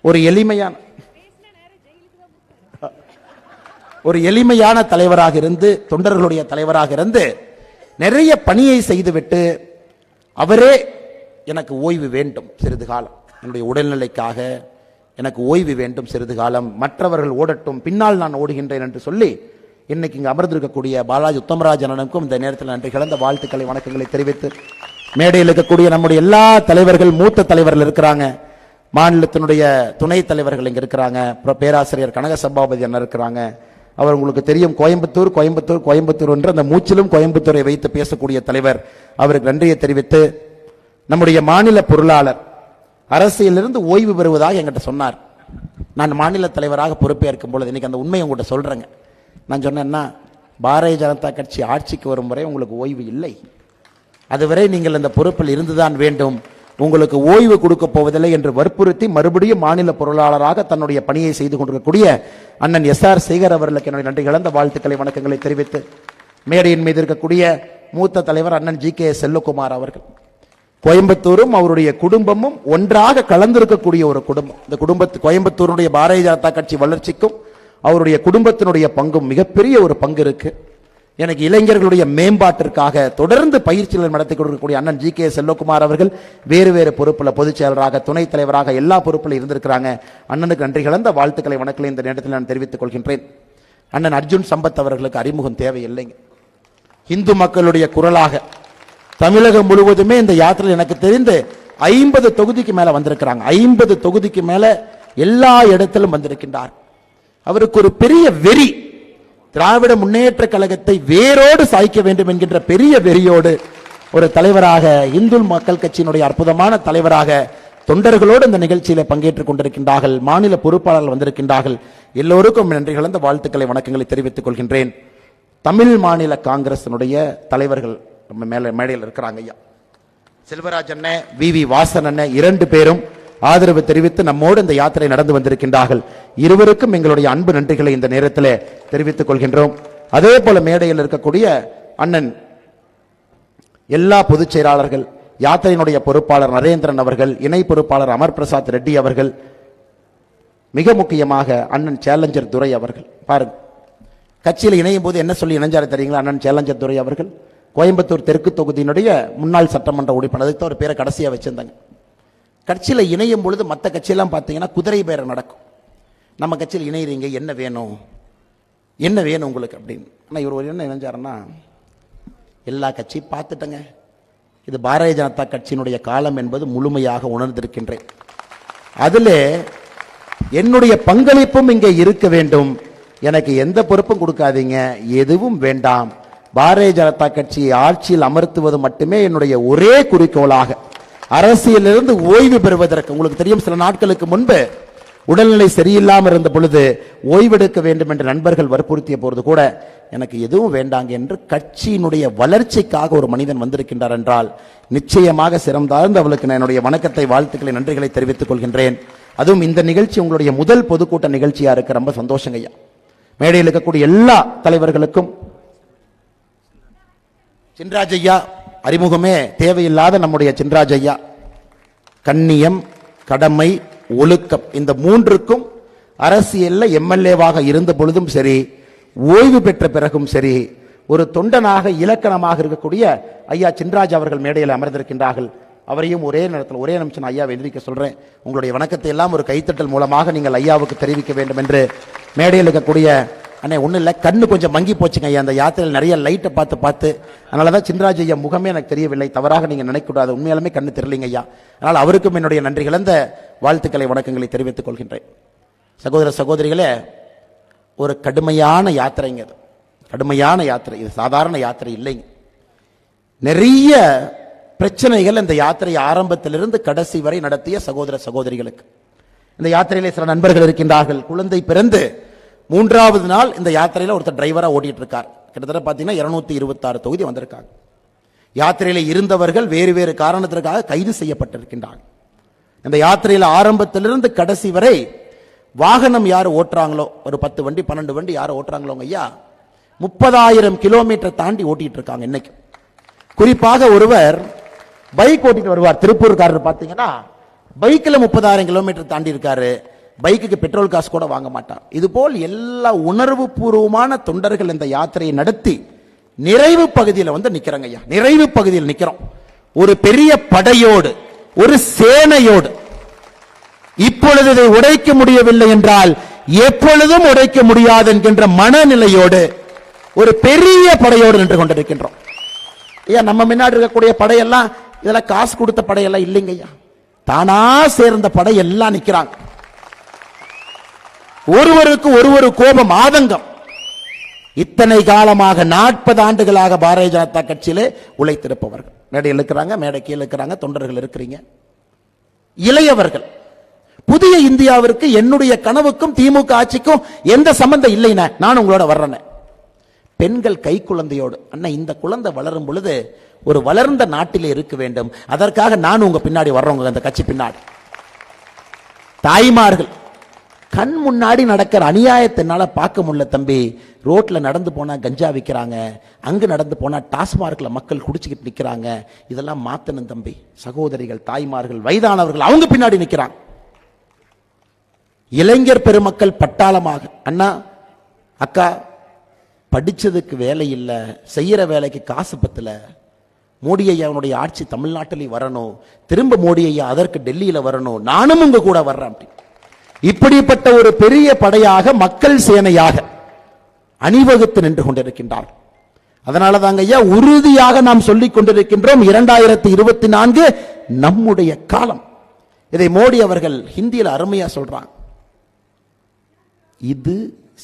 ஒரு எளிமையான தலைவராக இருந்து, தொண்டர்களுடைய தலைவராக இருந்து நிறைய பணியை செய்துவிட்டு, அவரே எனக்கு ஓய்வு வேண்டும் சிறிது காலம், என்னுடைய உடல்நிலைக்காக எனக்கு ஓய்வு வேண்டும் சிறிது காலம், மற்றவர்கள் ஓடட்டும், பின்னால் நான் ஓடுகின்றேன் என்று சொல்லி இன்னைக்கு இங்கு அமர்ந்திருக்கக்கூடிய பாலாஜி உத்தமராஜ் அண்ணனுக்கும் இந்த நேரத்தில் நன்றி கலந்த வாழ்த்துக்களை வணக்கங்களை தெரிவித்து, மேடையில் இருக்கக்கூடிய நம்முடைய எல்லா தலைவர்கள், மூத்த தலைவர்கள் இருக்கிறாங்க, மாநிலத்தினுடைய துணைத் தலைவர்கள் இங்க இருக்கிறாங்க, பேராசிரியர் கனக சபாபதி அண்ணன் இருக்கிறாங்க. அவர் உங்களுக்கு தெரியும், கோயம்புத்தூர் கோயம்புத்தூர் கோயம்புத்தூர் என்று அந்த மூச்சிலும் கோயம்புத்தூரை வைத்து பேசக்கூடிய தலைவர். அவருக்கு நன்றியை தெரிவித்து, நம்முடைய மாநில பொருளாளர் அரசியலிருந்து ஓய்வு பெறுவதாக என்கிட்ட சொன்னார். நான் மாநில தலைவராக பொறுப்பேற்கும் பொழுது இன்னைக்கு அந்த உண்மையை உங்கள்கிட்ட சொல்றேங்க. நான் சொன்னேன்னா, பாரதிய ஜனதா கட்சி ஆட்சிக்கு வரும் வரை உங்களுக்கு ஓய்வு இல்லை, அதுவரை நீங்கள் அந்த பொறுப்பில் இருந்துதான் வேண்டும், உங்களுக்கு ஓய்வு கொடுக்க போவதில்லை என்று வற்புறுத்தி மறுபடியும் மாநில பொருளாளராக தன்னுடைய பணியை செய்து கொண்டிருக்கக்கூடிய அண்ணன் SR சேகர் அவர்களுக்கு என்னுடைய நன்றி கலந்த வாழ்த்துக்களை வணக்கங்களை தெரிவித்து, மேடையின் மீது இருக்கக்கூடிய மூத்த தலைவர் அண்ணன் GK செல்லகுமார் அவர்கள், கோயம்புத்தூரும் அவருடைய குடும்பமும் ஒன்றாக கலந்திருக்கக்கூடிய ஒரு குடும்பம். இந்த கோயம்புத்தூருடைய பாரதிய ஜனதா கட்சி வளர்ச்சிக்கும் அவருடைய குடும்பத்தினுடைய பங்கும் மிகப்பெரிய ஒரு பங்கு இருக்கு. எனக்கு இளைஞர்களுடைய மேம்பாட்டிற்காக தொடர்ந்து பயிற்சிகள் நடத்தி கொடுக்கக்கூடிய அண்ணன் GK செல்லகுமார் அவர்கள் வேறு வேறு பொறுப்பில் பொதுச் செயலராக, துணைத் தலைவராக எல்லா பொறுப்பில் இருந்திருக்கிறாங்க. அண்ணனுக்கு நன்றி கலந்த வாழ்த்துக்களை வணக்கங்களை இந்த நேரத்தில் நான் தெரிவித்துக் கொள்கின்றேன். அண்ணன் அர்ஜுன் சம்பத் அவர்களுக்கு அறிமுகம் தேவையில்லைங்க. இந்து மக்களுடைய குரலாக தமிழகம் முழுவதுமே இந்த யாத்திரை எனக்கு தெரிந்து 50 தொகுதிக்கு மேல வந்திருக்கிறாங்க. 50 தொகுதிக்கு மேல எல்லா இடத்திலும் வந்திருக்கின்றார். அவருக்கு ஒரு பெரிய வெறி, திராவிட முன்னேற்ற கழகத்தை வேரோடு சாய்க்க வேண்டும் என்கின்ற பெரிய வெறியோடு ஒரு தலைவராக, இந்து மக்கள் கட்சியினுடைய அற்புதமான தலைவராக தொண்டர்களோடு இந்த நிகழ்ச்சியில பங்கேற்றுக் கொண்டிருக்கின்றார்கள். மாநில பொறுப்பாளர்கள் வந்திருக்கின்றார்கள். எல்லோருக்கும் நன்றி கலந்த வாழ்த்துக்களை வணக்கங்களை தெரிவித்துக் கொள்கின்றேன். தமிழ் மாநில காங்கிரசினுடைய தலைவர்கள் நம்ம மேடையில் இருக்கிறாங்க. ஐயா செல்வராஜ் அண்ணன், VV வாசன் அண்ணன் 2 பேரும் ஆதரவு தெரிவித்து நம்மோடு இந்த யாத்திரை நடந்து வந்திருக்கின்றார்கள். இருவருக்கும் எங்களுடைய அன்பு நன்றிகளை இந்த நேரத்தில் தெரிவித்துக் கொள்கின்றோம். அதே போல மேடையில் இருக்கக்கூடிய அண்ணன் எல்லா பொதுச் செயலாளர்கள், யாத்திரையினுடைய பொறுப்பாளர் நரேந்திரன் அவர்கள், இணை பொறுப்பாளர் அமர் பிரசாத் ரெட்டி அவர்கள், மிக முக்கியமாக அண்ணன் சேலஞ்சர் துரை அவர்கள். பாருங்க, கட்சியில் இணையும் போது என்ன சொல்லி இணைஞ்சாரு தெரியுங்களா? அண்ணன் சேலஞ்சர் துரை அவர்கள் கோயம்புத்தூர் தெற்கு தொகுதியினுடைய முன்னாள் சட்டமன்ற உறுப்பினர். அதுக்கு ஒரு பேரை கடைசியாக வச்சிருந்தாங்க. கட்சியில் இணையும் பொழுது மற்ற கட்சியெல்லாம் பார்த்தீங்கன்னா குதிரை பேரம் நடக்கும். நம்ம கட்சியில் இணைகிறீங்க, என்ன வேணும், என்ன வேணும் உங்களுக்கு அப்படின்னு. ஆனால் இவர் ஒரு என்ன நினைச்சாருன்னா, எல்லா கட்சியும் பார்த்துட்டங்க, இது பாரதிய ஜனதா கட்சியினுடைய காலம் என்பது முழுமையாக உணர்ந்திருக்கின்றேன். அதில் என்னுடைய பங்களிப்பும் இங்கே இருக்க வேண்டும். எனக்கு எந்த பொறுப்பும் கொடுக்காதீங்க, எதுவும் வேண்டாம். பாரதிய ஜனதா கட்சியை ஆட்சியில் அமர்த்துவது மட்டுமே என்னுடைய ஒரே குறிக்கோளாக, அரசியலிருந்து ஓய்வு பெறுவதற்கு. உங்களுக்கு தெரியும், சில நாட்களுக்கு முன்பு உடல்நிலை சரியில்லாமல் இருந்த பொழுது ஓய்வெடுக்க வேண்டும் என்று நண்பர்கள் வற்புறுத்திய பொழுது கூட எனக்கு எதுவும் வேண்டாங்க என்று கட்சியினுடைய வளர்ச்சிக்காக ஒரு மனிதன் வந்திருக்கின்றார் என்றால் நிச்சயமாக சிறந்தார்ந்து அவளுக்கு நான் என்னுடைய வணக்கத்தை, வாழ்த்துக்களை, நன்றிகளை தெரிவித்துக் கொள்கின்றேன். அதுவும் இந்த நிகழ்ச்சி உங்களுடைய முதல் பொதுக்கூட்ட நிகழ்ச்சியா இருக்கு. ரொம்ப சந்தோஷங்க ஐயா. மேடையில் இருக்கக்கூடிய எல்லா தலைவர்களுக்கும், சின்ராஜ் ஐயா அறிமுகமே தேவையில்லாத நம்முடைய சின்ராஜ் ஐயா, கண்ணியம், கடமை, ஒழுக்கம், இந்த மூன்றுக்கும் அரசியல்ல எம்எல்ஏவாக இருந்த பொழுதும் சரி, ஓய்வு பெற்ற பிறகும் சரி, ஒரு தொண்டனாக இலக்கணமாக இருக்கக்கூடிய ஐயா சின்ராஜ் அவர்கள் மேடையில் அமர்ந்திருக்கின்றார்கள். அவரையும் ஒரே நேரத்தில் ஒரே நிமிஷம் ஐயாவை எதிர்க்க சொல்றேன். உங்களுடைய வணக்கத்தை எல்லாம் ஒரு கைத்தட்டல் மூலமாக நீங்கள் ஐயாவுக்கு தெரிவிக்க வேண்டும் என்று மேடையில் இருக்கக்கூடிய அண்ணே. ஒன்றும் இல்லை, கண்ணு கொஞ்சம் மங்கி போச்சுங்க ஐயா, அந்த யாத்திரையில் நிறைய லைட்டை பார்த்து அதனாலதான் சின்ராஜ் ஐயா முகமே எனக்கு தெரியவில்லை. தவறாக நீங்க நினைக்கக்கூடாது, உண்மையாலுமே கண்ணு தெரியலைங்க ஐயா. அதனால் அவருக்கும் என்னுடைய நன்றி கலந்த வாழ்த்துக்களை, வணக்கங்களை தெரிவித்துக் கொள்கின்றேன். சகோதர சகோதரிகளே, ஒரு கடுமையான யாத்திரைங்க, கடுமையான யாத்திரை, இது சாதாரண யாத்திரை இல்லைங்க. நிறைய பிரச்சனைகள் இந்த யாத்திரை ஆரம்பத்திலிருந்து கடைசி வரை நடத்திய சகோதர சகோதரிகளுக்கு. இந்த யாத்திரையிலே சில நண்பர்கள் இருக்கின்றார்கள். குழந்தை பிறந்து 3வது நாள் இந்த யாத்திரையில ஒருத்தர் டிரைவரா ஓட்டிட்டு இருக்கார். கிட்டத்தட்ட பாத்தீங்கன்னா 226 தொகுதி வந்திருக்காங்க. யாத்திரையில இருந்தவர்கள் வேறு வேறு காரணத்திற்காக கைது செய்யப்பட்டிருக்கின்றார்கள். இந்த யாத்திரையில ஆரம்பத்திலிருந்து கடைசி வரை வாகனம் யார் ஓட்டுறாங்களோ, ஒரு 10 வண்டி 12 வண்டி யார் ஓட்டுறாங்களோ ஐயா, 30,000 கிலோமீட்டர் தாண்டி ஓட்டிட்டு இருக்காங்க இன்னைக்கு. குறிப்பாக ஒருவர் பைக் ஓட்டிட்டு வருவார், திருப்பூர்காரர் பாத்தீங்கன்னா பைக்ல 30,000 கிலோமீட்டர் தாண்டி இருக்காரு. பைக்குக்கு பெட்ரோல் காசு கூட வாங்க மாட்டார். இது போல் எல்லா உணர்வு பூர்வமான தொண்டர்கள் இந்த யாத்திரையை நடத்தி நிறைவு பகுதியில் வந்து நிக்கிறோங்க ஐயா. நிறைவு பகுதியில் நிக்கிறோம், ஒரு பெரிய படையோடு, ஒரு சேனையோடு. இப்பொழுது இதை உடைக்க முடியவில்லை என்றால் எப்பொழுதும் உடைக்க முடியாது என்கின்ற மனநிலையோடு ஒரு பெரிய படையோடு நின்று கொண்டிருக்கின்றோம் ஐயா. நம்ம முன்னாடி இருக்கக்கூடிய படையெல்லாம் இதெல்லாம் காசு கொடுத்த படையெல்லாம் இல்லைங்க ஐயா, தானா சேர்ந்த படை எல்லாம் நிக்கிறாங்க. ஒருவருக்கு ஒருவர் கோபம், ஆதங்கம். இத்தனை காலமாக 40 ஆண்டுகளாக பாரதிய ஜனதா கட்சியிலே உழைத்திருப்பவர்கள் மேடையில் இருக்கிறாங்க, மேடை கீழே இருக்கிறாங்க, தொண்டர்கள் இருக்கிறீங்க, இளையவர்கள். புதிய இந்தியாவிற்கு என்னுடைய கனவுக்கும் திமுக ஆட்சிக்கும் எந்த சம்பந்தம் இல்லைன்னா நான் உங்களோட வர்றேன். பெண்கள் கை குழந்தையோடு, அண்ணா இந்த குழந்தை வளரும் பொழுது ஒரு வளர்ந்த நாட்டிலே இருக்க வேண்டும், அதற்காக நான் உங்க பின்னாடி வர்றவங்க, அந்த கட்சி பின்னாடி. தாய்மார்கள், கண் முன்னாடி நடக்கிற அநியாயத்தினால பார்க்க முடியல தம்பி. ரோட்ல நடந்து போனா கஞ்சா விற்கிறாங்க, அங்கு நடந்து போனா டாஸ்மார்க்ல மக்கள் குடிச்சுக்கிட்டு நிக்கிறாங்க. இதெல்லாம் மாத்தணும் தம்பி. சகோதரிகள், தாய்மார்கள், வயதானவர்கள் அவங்க பின்னாடி நிக்கிறாங்க. இளைஞர் பெருமக்கள் பட்டாளமாக, அண்ணா அக்கா படிச்சதுக்கு வேலை இல்லை, செய்யற வேலைக்கு காசு பத்தல, மோடி ஐயாவுடைய ஆட்சி தமிழ்நாட்டிலே வரணும், திரும்ப மோடி ஐயா அதற்கு டெல்லியில வரணும், நானும் உங்க கூட வர்றேன். இப்படிப்பட்ட ஒரு பெரிய படையாக, மக்கள் சேனையாக அணிவகுத்து நின்று கொண்டிருக்கின்றார். அதனால தாங்க ஐயா உறுதியாக நாம் சொல்லிக் கொண்டிருக்கின்றோம், 2024 நம்முடைய காலம். இதை மோடி அவர்கள் ஹிந்தியில் அருமையா சொல்றாங்க, இது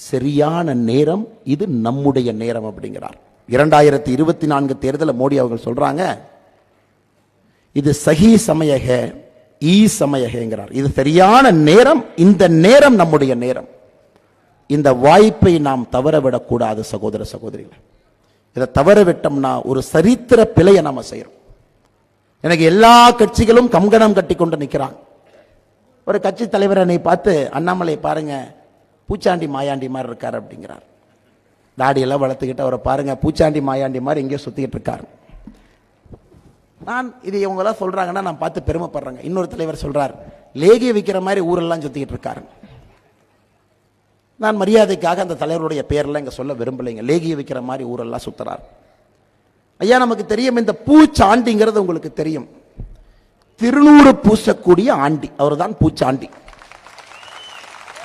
சரியான நேரம், இது நம்முடைய நேரம் அப்படிங்கிறார். 2024 தேர்தலில் மோடி அவர்கள் சொல்றாங்க, இது சஹி சமயக ஈ சமயங்கிறார். இது சரியான நேரம், இந்த நேரம் நம்முடைய நேரம். இந்த வாய்ப்பை நாம் தவறவிடக் கூடாது சகோதர சகோதரிகள். இதை தவறவிட்டோம்னா ஒரு சரித்திர பிழையை நாம செய்யறோம். எனக்கு எல்லா கட்சிகளும் கங்கணம் கட்டி கொண்டு நிற்கிறாங்க. ஒரு கட்சி தலைவர் என்னை பார்த்து, அண்ணாமலை பாருங்க பூச்சாண்டி மாயாண்டி மாதிரி இருக்காரு அப்படிங்கிறார். தாடியெல்லாம் வளர்த்துக்கிட்டு அவரை பாருங்க பூச்சாண்டி மாயாண்டி மாதிரி எங்கேயோ சுத்திக்கிட்டு இருக்காரு. நான் இது இவங்கெல்லாம் சொல்றாங்கன்னா நான் பார்த்து பெருமைப்படுறேங்க. இன்னொரு தலைவர் சொல்றார், லேகிய விற்கிற மாதிரி ஊரெல்லாம் சுத்திக்கிட்டு இருக்காரு. நான் மரியாதைக்காக அந்த தலைவருடைய பேரெல்லாம் இங்க சொல்ல விரும்பலைங்க. லேகிய விற்கிற மாதிரி ஊரெல்லாம் சுத்துறார். ஐயா நமக்கு தெரியும், இந்த பூச்சாண்டிங்கிறது உங்களுக்கு தெரியும், திருநூறு பூசக்கூடிய ஆண்டி, அவர் தான் பூச்சாண்டி.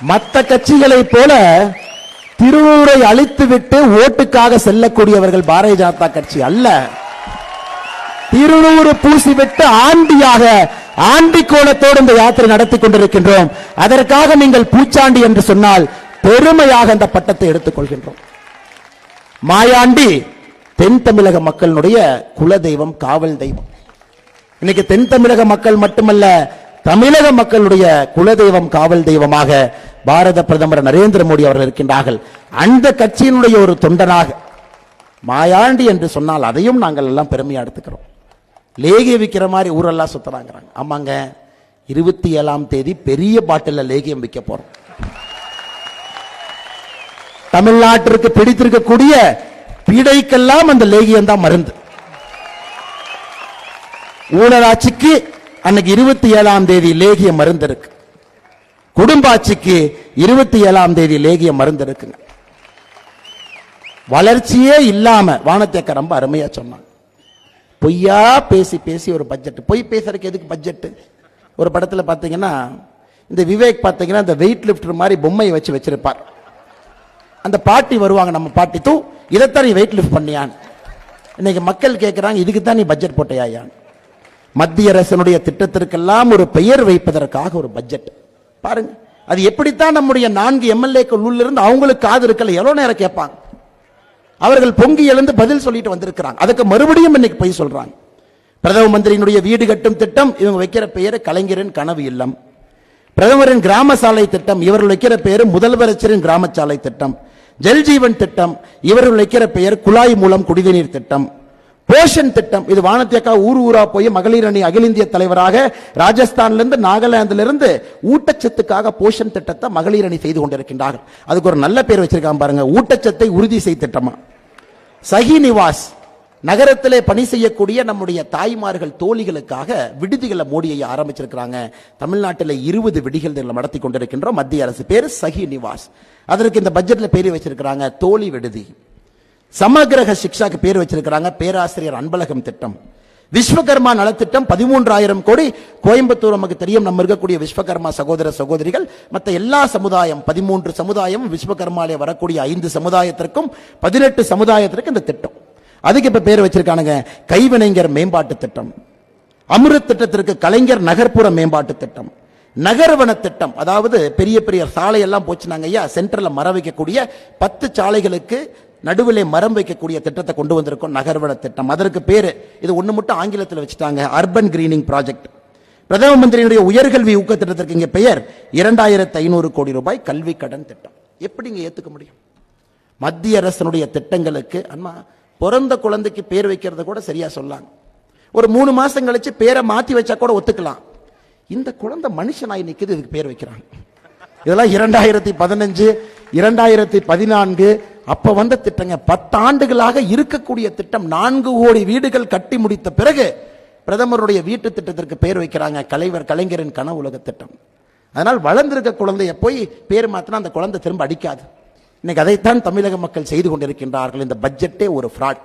மற்ற கட்சிகளை போல திருவூரை அழித்துவிட்டு ஓட்டுக்காக செல்லக்கூடியவர்கள் பாரதிய ஜனதா கட்சி அல்ல. திருநூறு பூசிவிட்டு ஆண்டியாக ஆண்டி கோலத்தோடு இந்த யாத்திரை நடத்தி கொண்டிருக்கின்றோம். அதற்காக நீங்கள் பூச்சாண்டி என்று சொன்னால் பெருமையாக அந்த பட்டத்தை எடுத்துக் கொள்கின்றோம். மாயாண்டி தென் தமிழக மக்களுடைய குல தெய்வம், காவல் தெய்வம். இன்னைக்கு தென் தமிழக மக்கள் மட்டுமல்ல, தமிழக மக்களுடைய குலதெய்வம், காவல் தெய்வமாக பாரத பிரதமர் நரேந்திர மோடி அவர்கள் இருக்கின்றார்கள். அந்த கட்சியினுடைய ஒரு தொண்டனாக மாயாண்டி என்று சொன்னால் அதையும் நாங்கள் எல்லாம் பெருமையா எடுத்துக்கிறோம். லேகிய விற்கிற மாதிரி ஊரெல்லாம் சுத்தறாங்க. ஆமாங்க, 27ஆம் தேதி பெரிய பாட்டில் லேகியம் விற்க போறோம். தமிழ்நாட்டிற்கு பிடித்திருக்கக்கூடிய பீடைக்கெல்லாம் அந்த லேகியம் தான் மருந்து. ஊழலாட்சிக்கு அன்னைக்கு 27ஆம் தேதி லேகிய மருந்து இருக்கு. குடும்ப ஆட்சிக்கு 27ஆம் தேதி லேகிய மருந்து இருக்குங்க. வளர்ச்சியே இல்லாம வானத்தேக்க ரொம்ப அருமையா சொன்னாங்க. பொய்யா பேசி பேசி ஒரு பட்ஜெட், பொய் பேசுறதுக்கு எதுக்கு பட்ஜெட்? ஒரு படத்துல பாத்தீங்கன்னா இந்த விவேக் பாத்தீங்கன்னா இந்த வெயிட் லிப்டர் மாதிரி பொம்மையை வச்சு வச்சிருப்பார். அந்த பாட்டி வருவாங்க, நம்ம பாட்டி, தூ இதைத்தான் நீ வெயிட் லிஃப்ட் பண்ணியான். இன்னைக்கு மக்கள் கேட்கிறாங்க, இதுக்கு தான் நீ பட்ஜெட் போட்டையான்? மத்திய அரசினுடைய திட்டத்திற்கெல்லாம் ஒரு பெயர் வைப்பதற்காக ஒரு பட்ஜெட் பாருங்க. அது எப்படித்தான் நம்முடைய 4 எம்எல்ஏக்கள் உள்ள இருந்து அவங்களுக்கு காது இருக்கல, எவ்வளவு நேரம் கேட்பாங்க. அவர்கள் பொங்கி எழுந்து பதில் சொல்லிட்டு வந்திருக்கிறாங்க. அதுக்கு மறுபடியும் இன்னைக்கு போய் சொல்றாங்க. பிரதம மந்திரியினுடைய வீடு கட்டும் திட்டம், இவங்க வைக்கிற பெயர் கலைஞரின் கனவு இல்லம். பிரதமரின் கிராம சாலை திட்டம், இவர்கள் வைக்கிற பெயர் முதலமைச்சரின் கிராம சாலை திட்டம். ஜல் ஜீவன் திட்டம், இவர்கள் வைக்கிற பெயர் குழாய் மூலம் குடிநீர் திட்டம். போஷன் திட்டம், இது வானத்தியக்கா ஊர் ஊரா போய் மகளிர் அணி அகில இந்திய தலைவராக ராஜஸ்தான்ல இருந்து நாகாலாந்துல இருந்து ஊட்டச்சத்துக்காக போஷன் திட்டத்தை மகளிர் அணி செய்து கொண்டிருக்கின்றார்கள். அதுக்கு ஒரு நல்ல பேர் வச்சிருக்காங்க பாருங்க, ஊட்டச்சத்தை உறுதி செய் திட்டமா. சஹி நிவாஸ் நகரத்திலே பணி செய்யக்கூடிய நம்முடைய தாய்மார்கள் தோழிகளுக்காக விடுதிகளை மோடியை ஆரம்பிச்சிருக்கிறாங்க. தமிழ்நாட்டில் 20 விடுதிகள் நடத்தி கொண்டிருக்கின்றோம். மத்திய அரசு பேரு சஹி நிவாஸ். அதற்கு இந்த பட்ஜெட்ல பேர் வச்சிருக்கிறாங்க தோழி விடுதி. சமகிரக சிக்ஷாக்கு பேர் வச்சிருக்கிறாங்க பேராசிரியர் அன்பழகம் திட்டம். விஸ்வகர்மா நலத்திட்டம் 13,000 கோடி. கோயம்புத்தூர் நமக்கு தெரியும், நம்ம இருக்கக்கூடிய விஸ்வகர்மா சகோதர சகோதரிகள் மற்ற எல்லா சமுதாயம் 13 சமுதாயம் விஸ்வகர்மாலே வரக்கூடிய 5 சமுதாயத்திற்கும் 18 சமுதாயத்திற்கு இந்த திட்டம். அதுக்கு இப்ப பேர் வச்சிருக்கானுங்க கைவினைஞர் மேம்பாட்டு திட்டம். அமிர்த் திட்டத்திற்கு கலைஞர் நகர்ப்புற மேம்பாட்டு திட்டம். நகர்வன திட்டம், அதாவது பெரிய பெரிய சாலை எல்லாம் போச்சுனாங்க ஐயா, சென்டர்ல மரம் வைக்கக்கூடிய 10 சாலைகளுக்கு நடுவிலே மரம் வைக்கக்கூடிய திட்டத்தை கொண்டு வந்திருக்கோம், நகர்வன திட்டம். அதற்கு பேரு இது ஒண்ணு மட்டும் ஆங்கிலத்தில் வச்சுட்டாங்க, அர்பன் கிரீனிங் ப்ராஜெக்ட். பிரதம மந்திரியினுடைய உயர்கல்வி ஊக்க திட்டத்திற்கு இங்க பெயர் 2500 கோடி ரூபாய் கல்வி கடன் திட்டம். எப்படிங்க ஏத்துக்க முடியும்? மத்திய அரசினுடைய திட்டங்களுக்கு அம்மா பிறந்த குழந்தைக்கு பேர் வைக்கிறத கூட சரியா சொல்லாங்க. ஒரு 3 மாசம் கழிச்சு பேரை மாத்தி வச்சா கூட ஒத்துக்கலாம். இந்த குழந்தை மனுஷனாய் நிக்குது, இதுக்கு பேர் வைக்கிறாங்க. இதெல்லாம் 2015 2014 அப்ப வந்த திட்டங்க. 10 ஆண்டுகளாக இருக்கக்கூடிய திட்டம். 4 கோடி வீடுகள் கட்டி முடித்த பிறகு பிரதமருடைய வீட்டு திட்டத்திற்கு பேர் வைக்கிறாங்க கலைஞரின் கனவு உலக திட்டம். அதனால் வளர்ந்திருக்க குழந்தைய போய் பேர் மாத்தினா அந்த குழந்தை திரும்ப அடிக்காது. இன்னைக்கு அதைத்தான் தமிழக மக்கள் செய்து கொண்டிருக்கின்றார்கள். இந்த பட்ஜெட்டே ஒரு ஃப்ராட்.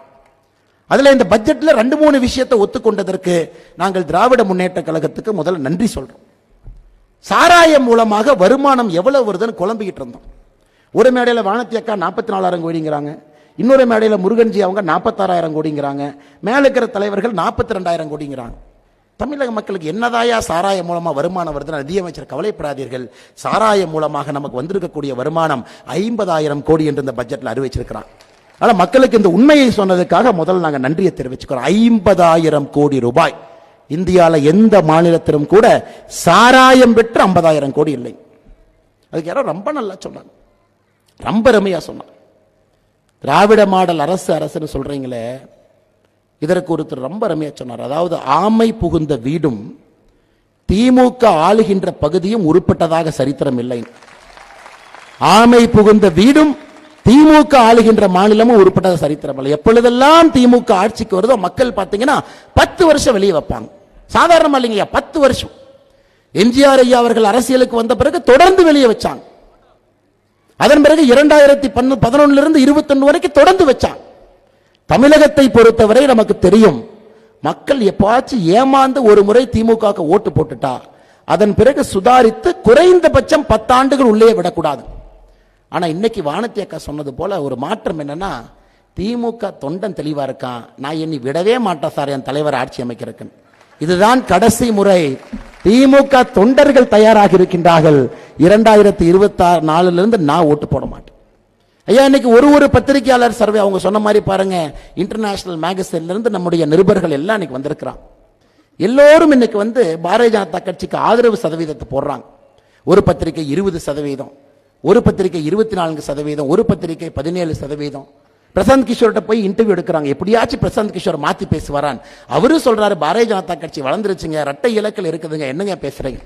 அதுல இந்த பட்ஜெட்ல 2-3 விஷயத்தை ஒத்துக்கொண்டதற்கு நாங்கள் திராவிட முன்னேற்ற கழகத்துக்கு முதல்ல நன்றி சொல்றோம். சாராயம் மூலமாக வருமானம் எவ்வளவு வருதுன்னு குழம்பிக்கிட்டு இருந்தோம். ஒரு மேடையில் வானத்தி அக்கா 44,000 கோடிங்கிறாங்க, இன்னொரு மேடையில் முருகன்ஜி அவங்க 46,000 கோடிங்கிறாங்க, மேல இருக்கிற தலைவர்கள் 42,000 கோடிங்கிறாங்க. தமிழக மக்களுக்கு என்னதாயா சாராயம் மூலமா வருமானம் வருதுன்னு நிதியமைச்சர் கவலைப்படாதீர்கள். சாராயம் மூலமாக நமக்கு வந்திருக்கக்கூடிய வருமானம் 50,000 கோடி என்று இந்த பட்ஜெட்ல அறிவிச்சிருக்கிறான். ஆனா மக்களுக்கு இந்த உண்மையை சொன்னதுக்காக முதல்ல நாங்க நன்றியை தெரிவிச்சுக்கிறோம். 50,000 கோடி ரூபாய். இந்தியாவில் எந்த மாநிலத்திலும் கூட சாராயம் பெற்று 50,000 கோடி இல்லை. அதுக்கு யாரோ ரொம்ப நல்லா சொன்னாங்க, ரொம்ப ரமையா சொன்னாங்க. திராவிட மாடல் அரசு அரசுன்னு சொல்றீங்களே, இதற்கு ஒருத்தர் ரொம்ப ரமையா சொன்னார். அதாவது ஆமை புகுந்த வீடும் திமுக ஆளுகின்ற பகுதியும் உருப்பட்டதாக சரித்திரம் இல்லை. ஆமை புகுந்த வீடும் திமுக ஆளுகின்ற மாநிலமும் உருப்பட்டத சரித்திரம் இல்லை. எப்பொழுதெல்லாம் திமுக ஆட்சிக்கு வருதோ மக்கள் பார்த்தீங்கன்னா 10 வருஷம் வெளியே வைப்பாங்க. சாதாரணமா இல்லைங்க, 10 வருஷம். எம்ஜிஆர் ஐயா அவர்கள் அரசியலுக்கு வந்த பிறகு தொடர்ந்து வெளியே வச்சாங்க. அதன் பிறகு 2011 இருந்து 21 வரைக்கும் தொடர்ந்து வச்சாங்க. தமிழகத்தை பொறுத்தவரை நமக்கு தெரியும், மக்கள் எப்பாச்சும் ஏமாந்து ஒரு முறை திமுக ஓட்டு போட்டுட்டா அதன் பிறகு சுதாரித்து குறைந்தபட்சம் 10 ஆண்டுகள் உள்ளே விடக்கூடாது. ஆனா இன்னைக்கு வானதி அக்கா சொன்னது போல ஒரு மாற்றம் என்னன்னா, திமுக தொண்டன் தெளிவா இருக்கான், நான் இனி விடவே மாட்டேன் சார் என் தலைவர் ஆட்சி அமைக்கிறேன். இதுதான் கடைசி முறை. திமுக தொண்டர்கள் தயாராக இருக்கின்றார்கள். 2024 நான் ஓட்டு போட மாட்டேன். ஐயா, இன்னைக்கு ஒரு பத்திரிகையாளர் சர்வே அவங்க சொன்ன மாதிரி பாருங்க, இன்டர்நேஷனல் மேகசின்ல இருந்து நம்முடைய நிருபர்கள் எல்லாம் இன்னைக்கு வந்திருக்கிறான். எல்லோரும் இன்னைக்கு பாரதிய ஜனதா கட்சிக்கு ஆதரவு சதவீதத்தை போடுறாங்க. ஒரு பத்திரிகை 20%, ஒரு பத்திரிகை 24%, ஒரு பத்திரிகை 17%. பிரசாந்த் கிஷோர்ட்ட போய் இன்டர்வியூ எடுக்கிறாங்க, எப்படியாச்சும் பிரசாந்த் கிஷோர் மாத்தி பேசுவாரான். அவரு சொல்றாரு பாரதிய ஜனதா கட்சி வளர்ந்துருச்சுங்க, இரட்டை இலக்கில் இருக்குதுங்க, என்னங்க பேசுறீங்க?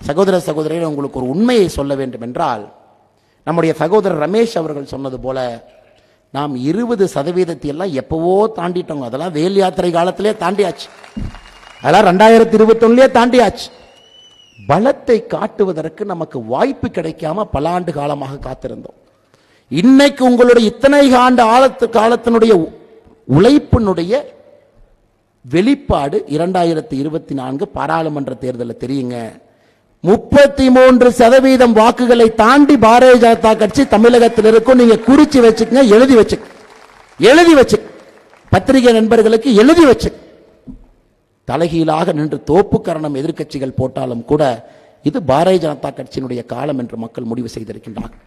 சகோதர சகோதரிகள், உங்களுக்கு ஒரு உண்மையை சொல்ல வேண்டும் என்றால், நம்முடைய சகோதரர் ரமேஷ் அவர்கள் சொன்னது போல நாம் 20% எல்லாம் எப்பவோ தாண்டிட்டோங்க. அதெல்லாம் வேல் யாத்திரை காலத்திலே தாண்டியாச்சு, அதெல்லாம் 2021 தாண்டியாச்சு. பலத்தை காட்டுவதற்கு நமக்கு வாய்ப்பு கிடைக்காம பல ஆண்டு காலமாக காத்திருந்தோம். இன்னைக்கு உங்களுடைய இத்தனை ஆண்டு காலத்தினுடைய உழைப்பினுடைய வெளிப்பாடு 2024 பாராளுமன்ற தேர்தலில் தெரியுங்க. 33% வாக்குகளை தாண்டி பாரதிய ஜனதா கட்சி தமிழகத்தில் இருக்கும். நீங்க குறிச்சு வச்சுக்கங்க, எழுதி வச்சு பத்திரிகை நண்பர்களுக்கு எழுதி வச்சு. தலைகீழாக நின்று தோப்பு கரணம் எதிர்க்கட்சிகள் போட்டாலும் கூட இது பாரதிய ஜனதா கட்சியினுடைய காலம் என்று மக்கள் முடிவு செய்திருக்கின்றார்கள்.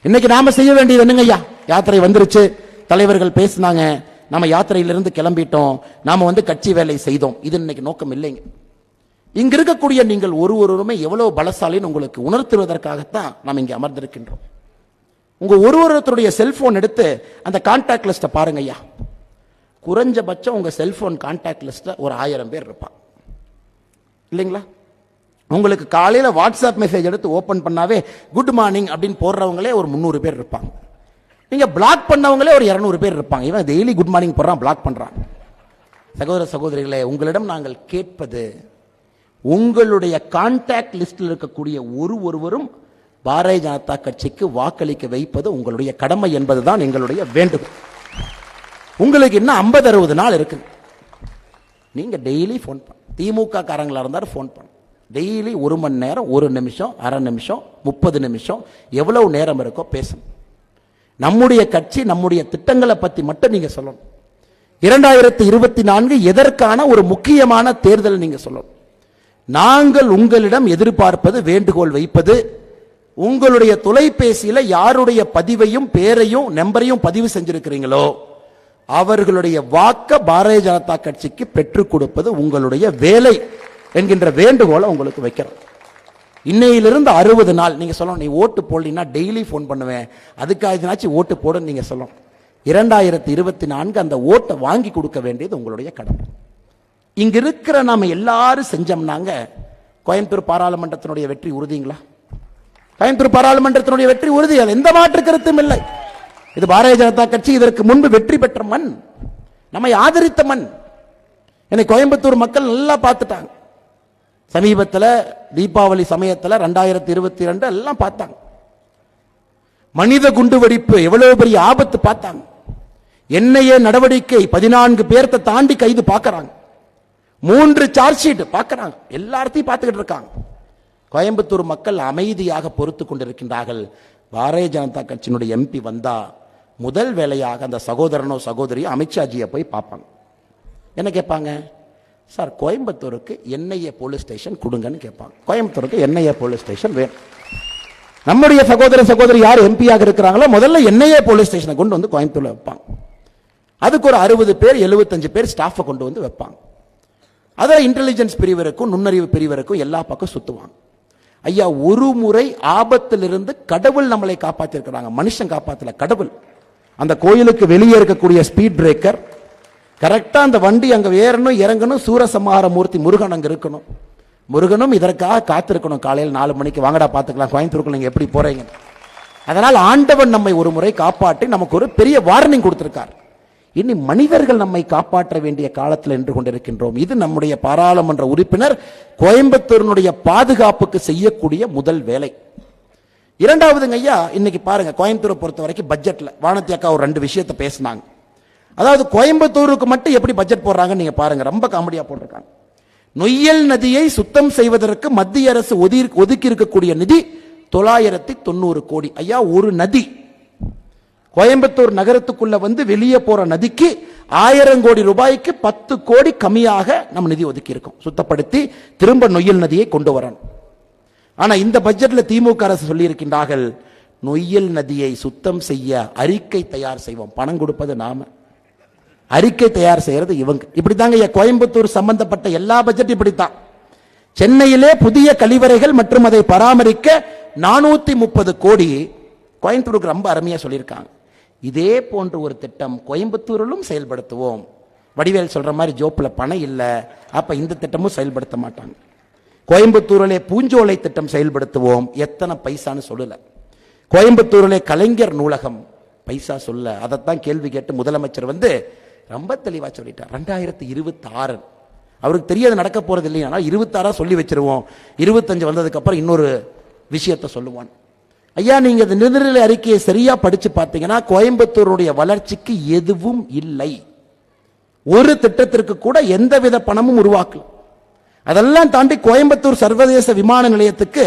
இன்னைக்கு நாம செய்ய வேண்டியது என்னங்க ஐயா? யாத்திரை வந்துருச்சு, தலைவர்கள் பேசினாங்க, நாம யாத்திரையிலிருந்து கிளம்பிட்டோம், நாம கட்சி வேலை செய்தோம். இது இன்னைக்கு நோக்கம் இல்லைங்க. இங்க இருக்கக்கூடிய நீங்கள் ஒருவருமே எவ்வளவு பலசாலின்னு உங்களுக்கு உணர்த்துவதற்காகத்தான் நாம் இங்கே அமர்ந்திருக்கின்றோம். உங்க ஒருவருடைய செல்போன் எடுத்து அந்த கான்டாக்ட் லிஸ்ட பாருங்க ஐயா. குறைஞ்சபட்சம் உங்க செல்போன் கான்டாக்ட் லிஸ்ட்ல ஒரு 1000 பேர் இருப்பாங்க இல்லைங்களா? உங்களுக்கு காலையில வாட்ஸ்அப் மெசேஜ் எடுத்து ஓபன் பண்ணாவே குட் மார்னிங் அப்படின்னு போடுறவங்களே ஒரு 300 பேர் இருப்பாங்க. நீங்க பிளாக் பண்ணவங்களே ஒரு 200 பேர் இருப்பாங்க. இவன் டெய்லி குட் மார்னிங் போடுறான், பிளாக் பண்றான். சகோதர சகோதரிகளே, உங்களிடம் நாங்கள் கேட்பது, உங்களுடைய கான்டாக்ட் லிஸ்டில் இருக்கக்கூடிய ஒருவரும் பாரதிய ஜனதா கட்சிக்கு வாக்களிக்க வைப்பது உங்களுடைய கடமை என்பதுதான் எங்களுடைய வேண்டுகோள். உங்களுக்கு இன்னும் 50-60 நாள் இருக்கு. நீங்க டெய்லி போன் பண்ண, திமுக காரங்களா இருந்தாலும் போன் பண்ண, டெய்லி 1 மணி நேரம், 1 நிமிஷம், அரை நிமிஷம், 30 நிமிஷம், எவ்வளவு நேரம் இருக்கோ பேசணும். நம்முடைய கட்சி, நம்முடைய திட்டங்களை பத்தி மட்டும் நீங்க சொல்லணும். 2024 எதற்கான ஒரு முக்கியமான தேர்தல் நீங்க சொல்லணும். நாங்கள் உங்களிடம் எதிர்பார்ப்பது, வேண்டுகோள் வைப்பது, உங்களுடைய தொலைபேசியில யாருடைய பதிவையும் பேரையும் நம்பரையும் பதிவு செஞ்சிருக்கிறீங்களோ அவர்களுடைய வாக்க பாரதிய ஜனதா கட்சிக்கு பெற்றுக் கொடுப்பது உங்களுடைய வேலை என்கின்ற வேண்டுகோளை உங்களுக்கு வைக்கிறோம். இன்னையிலிருந்து 60 நாள் நீங்க சொல்லணும், நீ ஓட்டு போடலினா டெய்லி போன் பண்ணுவேன், அதுக்காக ஓட்டு போடுன்னு நீங்க சொல்லணும். 2024 அந்த ஓட்டை வாங்கி கொடுக்க வேண்டியது உங்களுடைய கடமை. இங்க இருக்கிற நாம எல்லாரும் செஞ்சோம்னாங்க கோயம்புத்தூர் பாராளுமன்றத்தினுடைய வெற்றி உறுதிங்களா? கோயம்புத்தூர் பாராளுமன்றத்தினுடைய வெற்றி உறுதி, அது எந்த மாற்று கருத்தும் இல்லை. இது பாரதிய ஜனதா கட்சி இதற்கு முன்பு வெற்றி பெற்ற மண், நம்மை ஆதரித்த மண். என்னை கோயம்புத்தூர் மக்கள் நல்லா பார்த்துட்டாங்க. சமீபத்தில் தீபாவளி சமயத்தில் 2022 எல்லாம் பார்த்தாங்க. மனித குண்டு வெடிப்பு எவ்வளவு பெரிய ஆபத்து பார்த்தாங்க. என்ஐஏ நடவடிக்கை 14 பேர்த்த தாண்டி கைது பார்க்கறாங்க, 3 சார்ஜ் ஷீட் பார்க்கறாங்க, எல்லாத்தையும் பார்த்துக்கிட்டு இருக்காங்க. கோயம்புத்தூர் மக்கள் அமைதியாக பொறுத்து கொண்டிருக்கின்றார்கள். பாரதிய ஜனதா கட்சியினுடைய எம்பி வந்தா முதல் வேலையாக அந்த சகோதரனோ சகோதரியோ அமித்ஷாஜியை போய் பார்ப்பாங்க. என்ன கேட்பாங்க? சார் கோயம்புத்தூருக்கு என்ஐஏ போலீஸ் ஸ்டேஷன் கொடுங்கன்னு கேட்பாங்க. கோயம்புத்தூருக்கு என்ஐஏ போலீஸ் ஸ்டேஷன் வேணும். நம்முடைய சகோதர சகோதரி யார் எம்பியாக இருக்கிறாங்களோ முதல்ல என்ஐஏ போலீஸ் ஸ்டேஷனை கொண்டு வந்து கோயம்புத்தூர்ல வைப்பாங்க. அதுக்கு ஒரு 60 பேர் 75 பேர் ஸ்டாஃபை கொண்டு வந்து வைப்பாங்க. அதில் இன்டெலிஜென்ஸ் பிரிவருக்கும் நுண்ணறிவு பிரிவருக்கும் எல்லா பக்கம் சுத்துவாங்க. ஐயா, ஒரு முறை ஆபத்திலிருந்து கடவுள் நம்மளை காப்பாற்றிருக்கிறாங்க, மனுஷன் காப்பாற்றல, கடவுள். அந்த கோயிலுக்கு வெளியே இருக்கக்கூடிய ஸ்பீட் பிரேக்கர் கரெக்டா அந்த வண்டி அங்க ஏறணும் இறங்கணும், சூரசம்ஹார மூர்த்தி முருகன் அங்க இருக்கணும். முருகனும் இதற்காக காத்திருக்கணும். காலையில் 4 மணிக்கு வாங்கடா பார்த்துக்கலாம் கோயம்புத்தூருக்கு நீங்க எப்படி போறீங்க. அதனால் ஆண்டவன் நம்மை ஒரு முறை காப்பாற்றி நமக்கு ஒரு பெரிய வார்னிங் கொடுத்திருக்கார். இனி மனிதர்கள் நம்மை காப்பாற்ற வேண்டிய காலத்தில் நின்று கொண்டிருக்கின்றோம். இது நம்முடைய பாராளுமன்ற உறுப்பினர் கோயம்புத்தூரினுடைய பாதுகாப்புக்கு செய்யக்கூடிய முதல் வேலை. இரண்டாவதுங்க ஐயா, இன்னைக்கு பாருங்க கோயம்புத்தூரை பொறுத்த வரைக்கும் பட்ஜெட்ல வானதி அக்கா ஒரு 2 விஷயத்தை பேசினாங்க. அதாவது கோயம்புத்தூருக்கு மட்டும் எப்படி பட்ஜெட் போடுறாங்க நீங்க பாருங்க, ரொம்ப காமெடியா போட்டிருக்காங்க. நொய்யல் நதியை சுத்தம் செய்வதற்கு மத்திய அரசு ஒதுக்கி இருக்கக்கூடிய நிதி 990 கோடி. ஐயா, ஒரு நதி கோயம்புத்தூர் நகரத்துக்குள்ள வந்து வெளியே போற நதிக்கு 1000 கோடி ரூபாய்க்கு 10 கோடி கம்மியாக நம்ம நிதி ஒதுக்கி இருக்கோம், சுத்தப்படுத்தி திரும்ப நொய்யல் நதியை கொண்டு வரணும். ஆனா இந்த பட்ஜெட்ல திமுக அரசு சொல்லி இருக்கின்றார்கள், நொய்யல் நதியை சுத்தம் செய்ய அறிக்கை தயார் செய்வோம். பணம் கொடுப்பது நாம, அறிக்கை தயார் செய்யறது இவங்க. இப்படித்தாங்க கோயம்புத்தூர் சம்பந்தப்பட்ட எல்லா பட்ஜெட் இப்படித்தான். சென்னையிலே புதிய கழிவறைகள் மற்றும் அதை பராமரிக்க 430 கோடி கோயம்புத்தூருக்கு ரொம்ப அருமையா சொல்லியிருக்காங்க. இதே போன்ற ஒரு திட்டம் கோயம்புத்தூரிலும் செயல்படுத்துவோம். வடிவேல் சொல்ற மாதிரி ஜோப்புல பணம் இல்ல, அப்ப இந்த திட்டமும் செயல்படுத்த மாட்டாங்க. கோயம்புத்தூரிலே பூஞ்சோலை திட்டம் செயல்படுத்துவோம், எத்தனை பைசான்னு சொல்லல. கோயம்புத்தூரிலே கலைஞர் நூலகம் பைசா சொல்ல, அதைத்தான் கேள்வி கேட்டு முதலமைச்சர் வந்து ரொம்ப தெளிவா சொல்லிட்டார். 2026 அவருக்கு தெரியாது நடக்க போறது இல்லையா, 26 சொல்லி வச்சிருவோம், 25 வந்ததுக்கு அப்புறம் இன்னொரு விஷயத்தை சொல்லுவான். ஐயா, நீங்க இந்த நிதிநிலை அறிக்கையை சரியா படிச்சு பார்த்தீங்கன்னா கோயம்புத்தூருடைய வளர்ச்சிக்கு எதுவும் இல்லை. ஒரு திட்டத்திற்கு கூட எந்தவித பணமும் உருவாக்கல. அதெல்லாம் தாண்டி கோயம்புத்தூர் சர்வதேச விமான நிலையத்துக்கு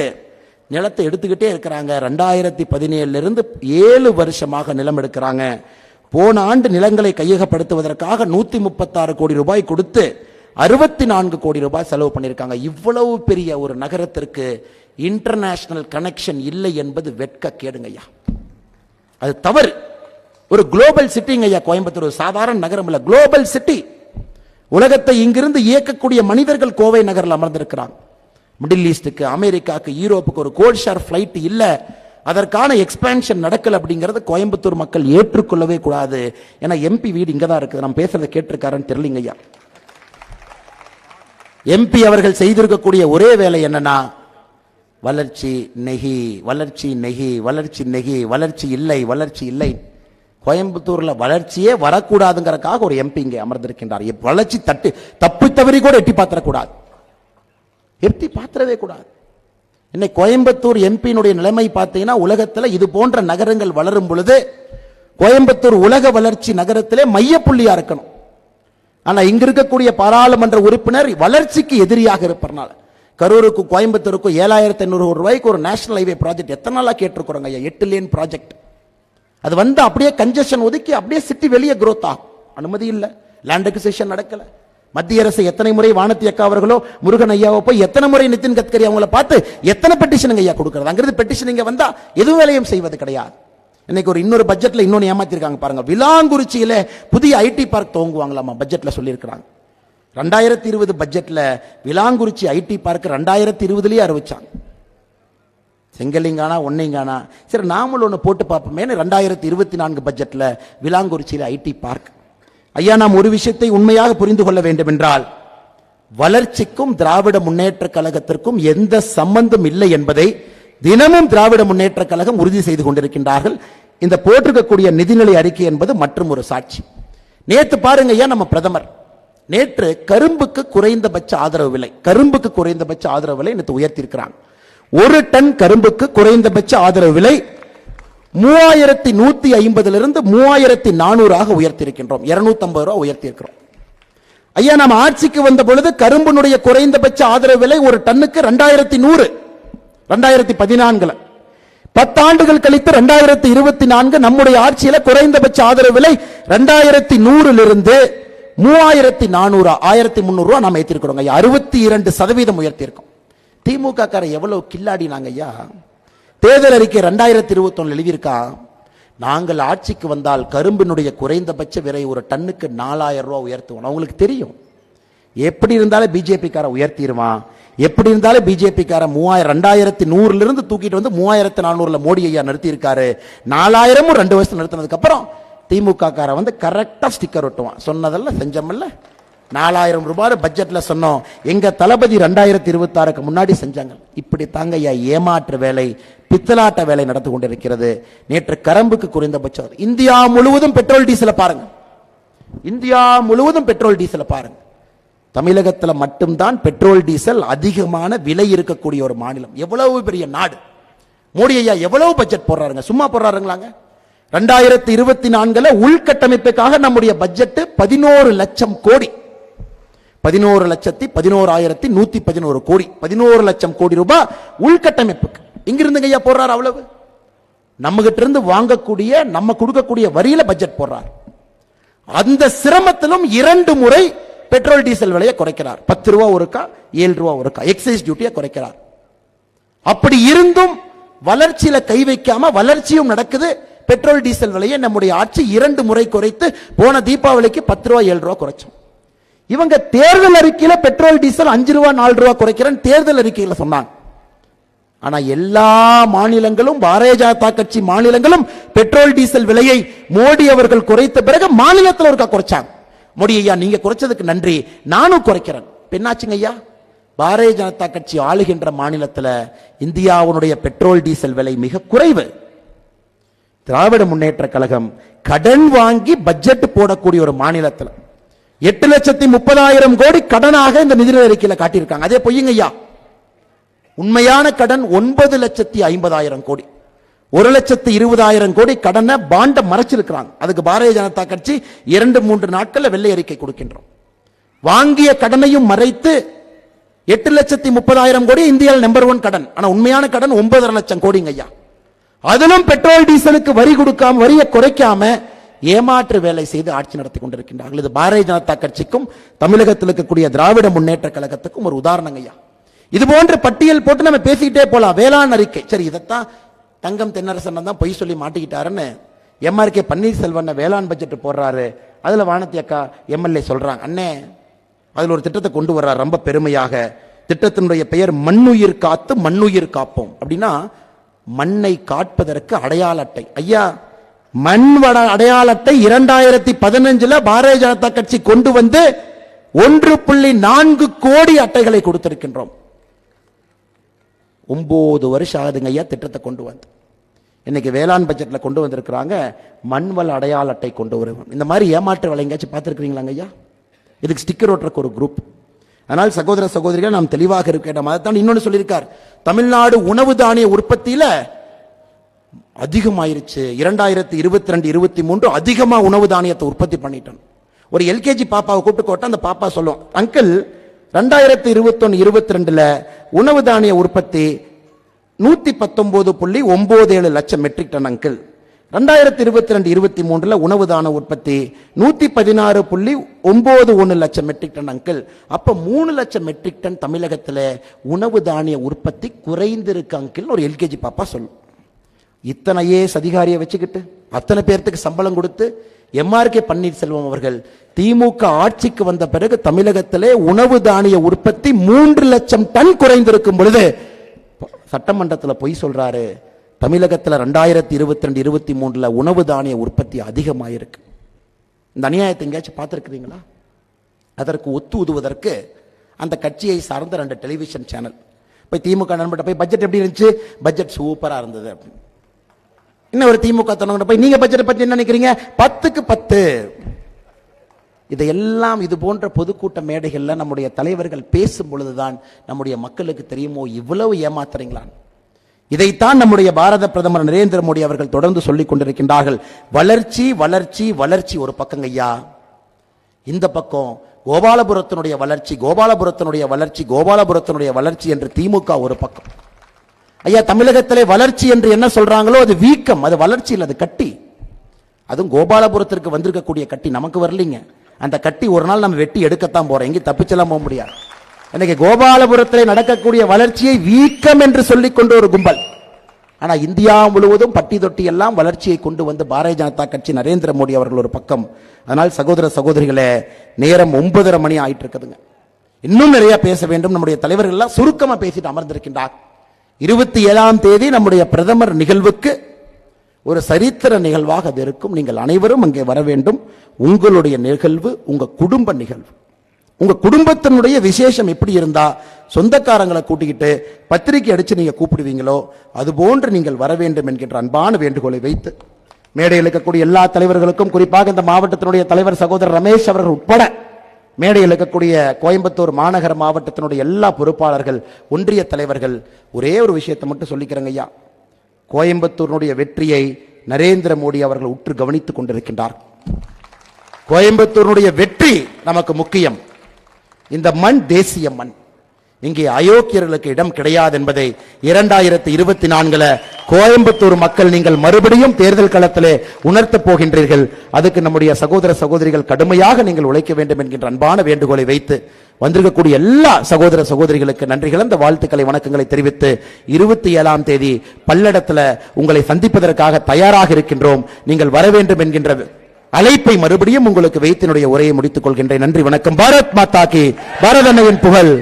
நிலத்தை எடுத்துக்கிட்டே இருக்கிறாங்க. 2017 இருந்து 7 வருஷமாக நிலம் எடுக்கிறாங்க. போன ஆண்டு நிலங்களை கையகப்படுத்துவதற்காக 136 கோடி ரூபாய் கொடுத்து 64 கோடி ரூபாய் செலவு பண்ணியிருக்காங்க. இவ்வளவு பெரிய ஒரு நகரத்திற்கு இன்டர்நேஷனல் கனெக்ஷன் இல்லை என்பது வெட்க கேடுங்க ஐயா, அது தவறு. ஒரு குளோபல் சிட்டிங்க ஐயா கோயம்புத்தூர், சாதாரண நகரம் இல்ல, குளோபல் சிட்டி. உலகத்தை இங்கிருந்து இயக்கக்கூடிய மனிதர்கள் கோவை நகரில் அமர்ந்திருக்கிறாங்க. மிடில் ஈஸ்டுக்கு, அமெரிக்காவுக்கு, யூரோப்புக்கு ஒரு கோல்ட் ஷேர் பிளைட் இல்ல, அதற்கான எக்ஸ்பான்ஷன் நடக்கல. அப்படிங்கிறது கோயம்புத்தூர் மக்கள் ஏற்றுக்கொள்ளவே கூடாது. ஏன்னா எம்பி வீடு இங்கதான் இருக்குது, நம்ம பேசுறதை கேட்டிருக்காருன்னு தெரியலங்க ஐயா. எம்பி அவர்கள் செய்திருக்கக்கூடிய ஒரே வேலை என்னன்னா, வளர்ச்சி நெகி, வளர்ச்சி நெகி, வளர்ச்சி நெகி, வளர்ச்சி இல்லை, வளர்ச்சி இல்லை. கோயம்புத்தூர்ல வளர்ச்சியே வரக்கூடாதுங்கிறதுக்காக ஒரு எம்பி இங்கே அமர்ந்திருக்கின்றார். வளர்ச்சி தப்பு தவறி கூட எட்டி பாத்திரக்கூடாது, எட்டி பாத்திரவே கூடாது. இன்னைக்கு கோயம்புத்தூர் எம்பியினுடைய நிலைமை பார்த்தீங்கன்னா, உலகத்தில் இது போன்ற நகரங்கள் வளரும் பொழுது கோயம்புத்தூர் உலக வளர்ச்சி நகரத்திலே மையப்புள்ளியா இருக்கணும். ஆனா இங்க இருக்கக்கூடிய பாராளுமன்ற உறுப்பினர் வளர்ச்சிக்கு எதிரியாக இருப்பதனால கரூருக்கு கோயம்புத்தூருக்கு 7500 ரூபாய்க்கு ஒரு நேஷனல் ஹைவே ப்ராஜெக்ட் எத்தனை நாளா கேட்டிருக்கிறோங்க ஐயா, 8 லேன் ப்ராஜெக்ட். அது வந்து அப்படியே கன்ஜெஷன் ஒதுக்கி அப்படியே சிட்டி வெளியே growth ஆகும். அனுமதி இல்லை, லேண்ட் அக்விசிஷன் நடக்கல. மத்திய அரசு எத்தனை முறை வானதி அக்கா அவர்களோ முருகன் ஐயாவோ போய் எத்தனை முறை நிதின் கட்கரி அவங்கள பார்த்து எத்தனை பெட்டிஷன் ஐயா கொடுக்கிறது. அங்கிருந்து பெட்டிஷன் இங்க வந்தா எதுவும் வேலையும் செய்வது கிடையாது. இன்னைக்கு ஒரு இன்னொரு பட்ஜெட்ல இன்னொன்னு ஏமாத்திருக்காங்க பாருங்க. விலாங்குறிச்சியில புதிய ஐடி பார்க் துவங்குவாங்களாமா, பட்ஜெட்ல சொல்லியிருக்கிறாங்க. 2020 பட்ஜெட்ல விலாங்குறிச்சி ஐடி பார்க் 2020லயே அறிவிச்சாங்க. செங்கலிங்கானா ஒன்னைங்கானா, சரி நாமளும் ஒன்று போட்டு பார்ப்போமே. 2024 பட்ஜெட்ல விலாங்குறிச்சியில ஐடி பார்க். ஐயா, நாம் ஒரு விஷயத்தை உண்மையாக புரிந்து கொள்ள வேண்டும் என்றால், வளர்ச்சிக்கும் திராவிட முன்னேற்ற கழகத்திற்கும் எந்த சம்பந்தம் இல்லை என்பதை தினமும் திராவிட முன்னேற்ற கழகம் உறுதி செய்து கொண்டிருக்கின்றார்கள். இந்த போட்டிருக்கக்கூடிய நிதிநிலை அறிக்கை என்பது மற்றும் ஒரு சாட்சி. நேற்று பாருங்க ஐயா, நம்ம பிரதமர் நேற்று கரும்புக்கு குறைந்தபட்ச ஆதரவு விலை, கரும்புக்கு குறைந்தபட்ச ஆதரவு விலை நேற்று உயர்த்தி இருக்கிறாங்க. 1 டன் கரும்புக்கு குறைந்தபட்ச ஆதரவு விலை 3150 இருந்து 3400 உயர்த்தி இருக்கின்றோம். 250 ரூபாய் உயர்த்தி இருக்கிறோம். ஐயா, நம்ம ஆட்சிக்கு வந்த பொழுது கரும்பினுடைய குறைந்தபட்ச ஆதரவு விலை ஒரு டன்னுக்கு 2100. 2014 10 ஆண்டுகள் கழித்து 2024 நம்முடைய ஆட்சியில குறைந்தபட்ச ஆதரவு விலை 2100 இருந்து 3400 1300 ரூபாய் நாம் ஏற்றிருக்கிறோம். 62% உயர்த்தி இருக்கோம். திமுக கார எவ்வளவு கில்லாடினாங்க ஐயா. தேர்தல் அறிக்கை 2021 எழுதியிருக்கா, நாங்கள் ஆட்சிக்கு வந்தால் கரும்பினுடைய குறைந்தபட்ச விலை ஒரு டன்னுக்கு 4000 ரூபாய் உயர்த்துவோம். அவங்களுக்கு தெரியும் எப்படி இருந்தாலும் பிஜேபி கார உயர்த்திடுவான், எப்படி இருந்தாலும் பிஜேபி கார 2100 இருந்து தூக்கிட்டு வந்து 3400 மோடி ஐயா நிறுத்தி இருக்காரு. 4000 2 வருஷம் நிறுத்தினதுக்கு அப்புறம் திமுக கார வந்து கரெக்டா ஸ்டிக்கர் ஒட்டுவான். சொன்னதல்ல செஞ்சமல்ல. 4000 ரூபாய் பட்ஜெட்ல சொன்னோம், எங்க தளபதி 2026க்கு முன்னாடி செஞ்சாங்க. இப்படி தாங்க ஐயா ஏமாற்று வேலை, பித்தலாட்ட வேலை நடந்து கொண்டிருக்கிறது. நேற்று கரும்புக்கு குறைந்தபட்சம். இந்தியா முழுவதும் பெட்ரோல் டீசல் பாருங்க, இந்தியா முழுவதும் பெட்ரோல் டீசல் பாருங்க. தமிழகத்தில் மட்டும்தான் பெட்ரோல் டீசல் அதிகமான விலை இருக்கக்கூடிய ஒரு மாநிலம். எவ்வளவு பெரிய நாடு. மோடி ஐயா எவ்வளவு பட்ஜெட் போடுறாருங்க, சும்மா போடுறாருங்களாங்க. 2024 உள்கட்டமைப்புக்காக நம்முடைய பட்ஜெட் 11 லட்சம் கோடி. 11,11,111 கோடி, 11 லட்சம் கோடி ரூபாய் உள்கட்டமைப்புக்கு. இங்கிருந்து ஐயா போடுறார் அவ்வளவு. நம்ம கிட்ட இருந்து வாங்கக்கூடிய, நம்ம கொடுக்கக்கூடிய வரியில பட்ஜெட் போடுறார். அந்த சிரமத்திலும் 2 முறை பெட்ரோல் டீசல் விலையை குறைக்கிறார். 10 ரூபா ஒருக்கா, 7 ரூபா ஒருக்கா எக்ஸைஸ் டியூட்டியை குறைக்கிறார். அப்படி இருந்தும் வளர்ச்சியில கை வைக்காம வளர்ச்சியும் நடக்குது. பெட்ரோல் டீசல் விலையை நம்முடைய ஆட்சி 2 முறை குறைத்து போன தீபாவளிக்கு 10 ரூபா 7 ரூபா குறைச்சோம். இவங்க தேர்தல் அறிக்கையில பெட்ரோல் டீசல் 5 ரூபா 4 ரூபா குறைக்கிறேன்னு தேர்தல் அறிக்கையில சொன்னாங்க. ஆனா எல்லா மாநிலங்களும், பாரதிய ஜனதா கட்சி மாநிலங்களும் பெட்ரோல் டீசல் விலையை மோடி அவர்கள் குறைத்த பிறகு மாநிலத்தில் ஒருக்கா குறைச்சாங்க. மோடி ஐயா நீங்க குறைச்சதுக்கு நன்றி, நானும் குறைக்கிறேன். என்னாச்சுங்க ஐயா? பாரதிய ஜனதா கட்சி ஆளுகின்ற மாநிலத்தில் இந்தியாவுடைய பெட்ரோல் டீசல் விலை மிக குறைவு. திராவிட முன்னேற்ற கழகம் கடன் வாங்கி பட்ஜெட் போடக்கூடிய ஒரு மாநிலத்தில் 8,30,000 கோடி கடனாக இந்த நிதி அறிக்கையில காட்டியிருக்காங்க. அதே பொய்யுங்க ஐயா. உண்மையான கடன் 9,50,000 கோடி, 1,20,000 கோடி கடனை பாண்ட மறைச்சிருக்கிறாங்க. அதுக்கு பாரதிய ஜனதா கட்சி 2-3 நாட்கள்ல வெள்ளை அறிக்கை கொடுக்கின்றோம். வாங்கிய கடனையும் மறைத்து 8,30,000 கோடி இந்தியாவில் நம்பர் 1 கடன். ஆனா உண்மையான கடன் 9.5 லட்சம் கோடிங்க ஐயா. அதிலும் பெட்ரோல் டீசலுக்கு வரி கொடுக்காம, வரியை குறைக்காம ஏமாற்று வேலை செய்து ஆட்சி நடத்தி கொண்டிருக்கின்றார்கள். இது பாரதிய ஜனதா கட்சிக்கும் தமிழகத்தில் இருக்கக்கூடிய திராவிட முன்னேற்ற கழகத்துக்கும் ஒரு உதாரணம் ஐயா. இது போன்ற பட்டியல் போட்டு நம்ம பேசிக்கிட்டே போலாம். வேளாண் அறிக்கை, சரி இதைத்தான் தங்கம் தென்னரசன் தான் பொய் சொல்லி மாட்டிக்கிட்டாருன்னு எம்ஆர்கே பன்னீர்செல்வன் வேளாண் பட்ஜெட் போடுறாரு. அதுல வானதி அக்கா எம்எல்ஏ சொல்றாங்க, அண்ணே அதுல ஒரு திட்டத்தை கொண்டு வர்றார் ரொம்ப பெருமையாக. திட்டத்தினுடைய பெயர் மண்ணுயிர் காத்து மண்ணுயிர் காப்போம். அப்படின்னா மண்ணை காப்பதற்கு அடையாள அட்டை. ஐயா மண் அடையாள அட்டை 2015 பாரதிய ஜனதா கட்சி கொண்டு வந்து 1.4 கோடி அட்டைகளை கொடுத்திருக்கின்றோம். 9 வருஷம் ஆகுதுங்க ஐயா திட்டத்தை கொண்டு வந்து. இன்னைக்கு வேளாண் பட்ஜெட்ல கொண்டு வந்திருக்கிறாங்க மண்வள அடையாள அட்டை கொண்டு வருவோம். இந்த மாதிரி ஏமாற்று வேலை எங்கேயாச்சும் பார்த்துருக்கீங்களாங்க ஐயா? இதுக்கு ஸ்டிக்கர் ஓட்டுறக்கு ஒரு குரூப். அதனால் சகோதர சகோதரிகள் நாம் தெளிவாக இருக்க. அதைத்தான் இன்னொன்று சொல்லியிருக்கார், தமிழ்நாடு உணவு தானிய உற்பத்தியில அதிகமாயிருச்சு. 2022-23 அதிகமா உணவு தானியத்தை உற்பத்தி பண்ணிட்டோம். ஒரு எல்கேஜி பாப்பாவை கூப்பிட்டு கோட்டா அந்த பாப்பா சொல்லும், அங்கிள் 2021-22 உணவு தானிய உற்பத்தி 119.97 லட்சம் மெட்ரிக் டன் அங்கிள். 2022-23 உணவு தானிய உற்பத்தி 116.91 லட்சம் மெட்ரிக் டன் அங்கிள். அப்ப 3 லட்சம் மெட்ரிக் டன் தமிழகத்தில் உணவு தானிய உற்பத்தி குறைந்திருக்கு அங்கிள் ஒரு எல்கேஜி பாப்பா சொல்லும். இத்தனையே அதிகாரியை வச்சுக்கிட்டு அத்தனை பேர்த்துக்கு சம்பளம் கொடுத்து எம்ஆர்கே பன்னீர்செல்வம் அவர்கள் திமுக ஆட்சிக்கு வந்த பிறகு தமிழகத்திலே உணவு தானிய உற்பத்தி 3 லட்சம் டன் குறைந்திருக்கும் பொழுது சட்டமன்றத்தில் பொய் சொல்றாரு. தமிழகத்தில் 2022-23 உணவு தானிய உற்பத்தி அதிகமாயிருக்கு. இந்த அநியாயத்தை எங்கேயாச்சும் பார்த்துருக்கிறீங்களா? அதற்கு ஒத்து உதுவதற்கு அந்த கட்சியை சார்ந்த 2 டெலிவிஷன் சேனல் போய் திமுக நண்பர்கிட்ட போய் பட்ஜெட் எப்படி இருந்துச்சு, பட்ஜெட் சூப்பரா இருந்தது அப்படின்னு. இன்னும் ஒரு திமுக தனவங்க போய் நீங்க பட்ஜெட் பத்தி என்ன நினைக்கிறீங்க, 10க்கு 10. இதையெல்லாம் இது போன்ற பொதுக்கூட்ட மேடைகள்ல நம்முடைய தலைவர்கள் பேசும் பொழுதுதான் நம்முடைய மக்களுக்கு தெரியுமோ இவ்வளவு ஏமாத்துறீங்களான். இதைத்தான் நம்முடைய பாரத பிரதமர் நரேந்திர மோடி அவர்கள் தொடர்ந்து சொல்லிக் கொண்டிருக்கின்றார்கள். வளர்ச்சி வளர்ச்சி வளர்ச்சி ஒரு பக்கம் ஐயா, இந்த பக்கம் கோபாலபுரத்தினுடைய வளர்ச்சி கோபாலபுரத்தினுடைய வளர்ச்சி கோபாலபுரத்தினுடைய வளர்ச்சி என்று திமுக ஒரு பக்கம். ஐயா தமிழகத்திலே வளர்ச்சி என்று என்ன சொல்றாங்களோ அது வீக்கம், அது வளர்ச்சி இல்லை, அது கட்டி. அதுவும் கோபாலபுரத்திற்கு வந்திருக்கக்கூடிய கட்டி நமக்கு வரலீங்க. அந்த கட்டி ஒரு நாள் நம்ம வெட்டி எடுக்கத்தான் போறோம், எங்கே தப்பிச்செல்லாம் போக முடியாது. இன்னைக்கு கோபாலபுரத்திலே நடக்கக்கூடிய வளர்ச்சியை வீக்கம் என்று சொல்லிக் கொண்டு ஒரு கும்பல். ஆனா இந்தியா முழுவதும் பட்டி தொட்டி எல்லாம் வளர்ச்சியை கொண்டு வந்து பாரதிய ஜனதா கட்சி நரேந்திர மோடி அவர்கள் ஒரு பக்கம். அதனால் சகோதர சகோதரிகளே, நேரம் 9:30 மணி ஆயிட்டு இருக்குதுங்க. இன்னும் நிறைய பேச வேண்டும். நம்முடைய தலைவர்கள் எல்லாம் சுருக்கமா பேசிட்டு அமர்ந்திருக்கின்றார். 27ஆம் தேதி நம்முடைய பிரதமர் நிகழ்வுக்கு ஒரு சரித்திர நிகழ்வாக அது இருக்கும். நீங்கள் அனைவரும் அங்கே வர வேண்டும். உங்களுடைய நிகழ்வு உங்க குடும்ப நிகழ்வு. உங்க குடும்பத்தினுடைய விசேஷம் எப்படி இருந்தா சொந்தக்காரங்களை கூட்டிக்கிட்டு பத்திரிகை அடிச்சு நீங்க கூப்பிடுவீங்களோ அது போன்று நீங்கள் வர வேண்டும் என்கின்ற அன்பான வேண்டுகோளை வைத்து மேடையில் இருக்கக்கூடிய எல்லா தலைவர்களுக்கும், குறிப்பாக இந்த மாவட்டத்தினுடைய தலைவர் சகோதரர் ரமேஷ் அவர்கள் உட்பட மேடையில் இருக்கக்கூடிய கோயம்புத்தூர் மாநகர மாவட்டத்தினுடைய எல்லா பொறுப்பாளர்கள், ஒன்றிய தலைவர்கள், ஒரே ஒரு விஷயத்தை மட்டும் சொல்லிக்கிறேங்க ஐயா. கோயம்புத்தூருடைய வெற்றியை நரேந்திர மோடி அவர்கள் உற்று கவனித்துக் கொண்டிருக்கின்றார். கோயம்புத்தூருடைய வெற்றி நமக்கு முக்கியம். இந்த மண் தேசிய மண். இங்கே அயோக்கியர்களுக்கு இடம் கிடையாது என்பதை 2024 கோயம்புத்தூர் மக்கள் நீங்கள் மறுபடியும் தேர்தல் களத்திலே உணர்த்தப் போகின்றீர்கள். அதுக்கு நம்முடைய சகோதர சகோதரிகள் கடுமையாக நீங்கள் உழைக்க வேண்டும் என்கின்ற அன்பான வேண்டுகோளை வைத்து வந்திருக்கக்கூடிய எல்லா சகோதர சகோதரிகளுக்கு நன்றி கலந்த வாழ்த்துக்களை வணக்கங்களை தெரிவித்து 27ஆம் தேதி பல்லடத்தில் உங்களை சந்திப்பதற்காக தயாராக இருக்கின்றோம். நீங்கள் வர வேண்டும் என்கின்ற அழைப்பை மறுபடியும் உங்களுக்கு வைத்தினுடைய உரையை முடித்துக் கொள்கின்றேன். நன்றி, வணக்கம். பாரத் மாதா கி, பாரத அன்னையின் புகழ்.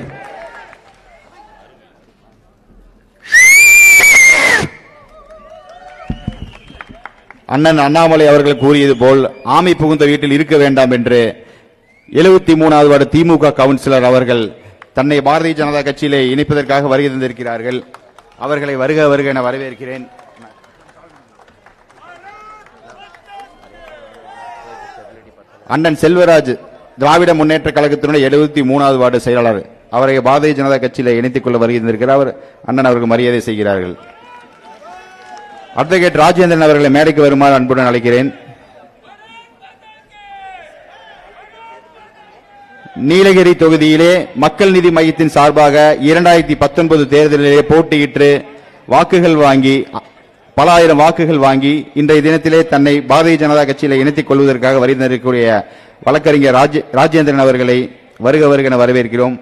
அண்ணன் அண்ணாமலை அவர்கள் கூறியது போல் ஆமை புகுந்த வீட்டில் இருக்க வேண்டாம் என்று 73வது வார்டு திமுக கவுன்சிலர் அவர்கள் தன்னை பாரதிய ஜனதா கட்சியிலே இணைப்பதற்காக வருகை தந்திருக்கிறார்கள். அவர்களை வருக வருக என வரவேற்கிறேன். அண்ணன் செல்வராஜ் திராவிட முன்னேற்ற கழகத்தினுடைய 73வது வார்டு செயலாளர், அவரை பாரதிய ஜனதா கட்சியிலே இணைத்துக் கொள்ள வருகை தந்திருக்கிறார். அண்ணன் அவர்கள் மரியாதை செய்கிறார்கள். அட்வொகேட் ராஜேந்திரன் அவர்களை மேடைக்கு வருமாறு அன்புடன் அழைக்கிறேன். நீலகிரி தொகுதியிலே மக்கள் நீதி மையத்தின் சார்பாக 2019 தேர்தலிலே போட்டியிட்டு வாக்குகள் வாங்கி பல ஆயிரம் வாக்குகள் வாங்கி இன்றைய தினத்திலே தன்னை பாரதிய ஜனதா கட்சியில் இணைத்துக் கொள்வதற்காக வருகின்ற வழக்கறிஞர் ராஜேந்திரன் அவர்களை வருக வருக என வரவேற்கிறோம்.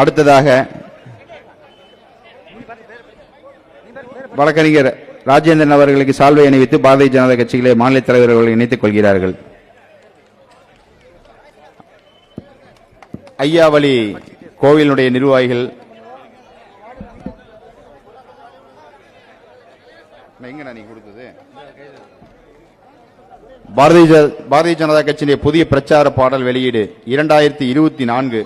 அடுத்ததாக வழக்கறிஞர் ராஜேந்திரன் அவர்களுக்கு சால்வை அணிவித்து பாரதிய ஜனதா கட்சியிலே மாநில தலைவர்கள் இணைத்துக் கொள்கிறார்கள். ஐயாவளி கோவிலுடைய நிர்வாகிகள் பாரதிய ஜனதா கட்சியினுடைய புதிய பிரச்சார பாடல் வெளியீடு 2024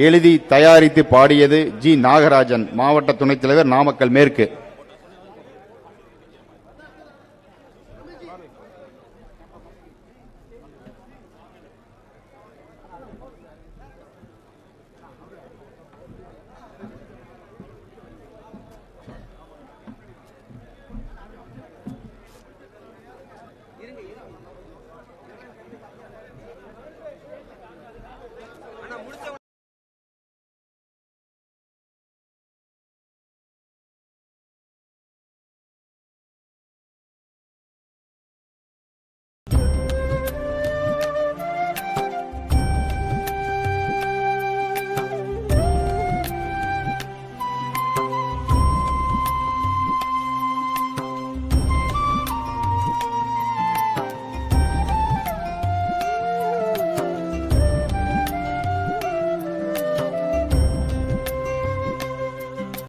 எழுதி தயாரித்து பாடியது ஜி நாகராஜன், மாவட்ட துணைத் தலைவர், நாமக்கல் மேற்கு.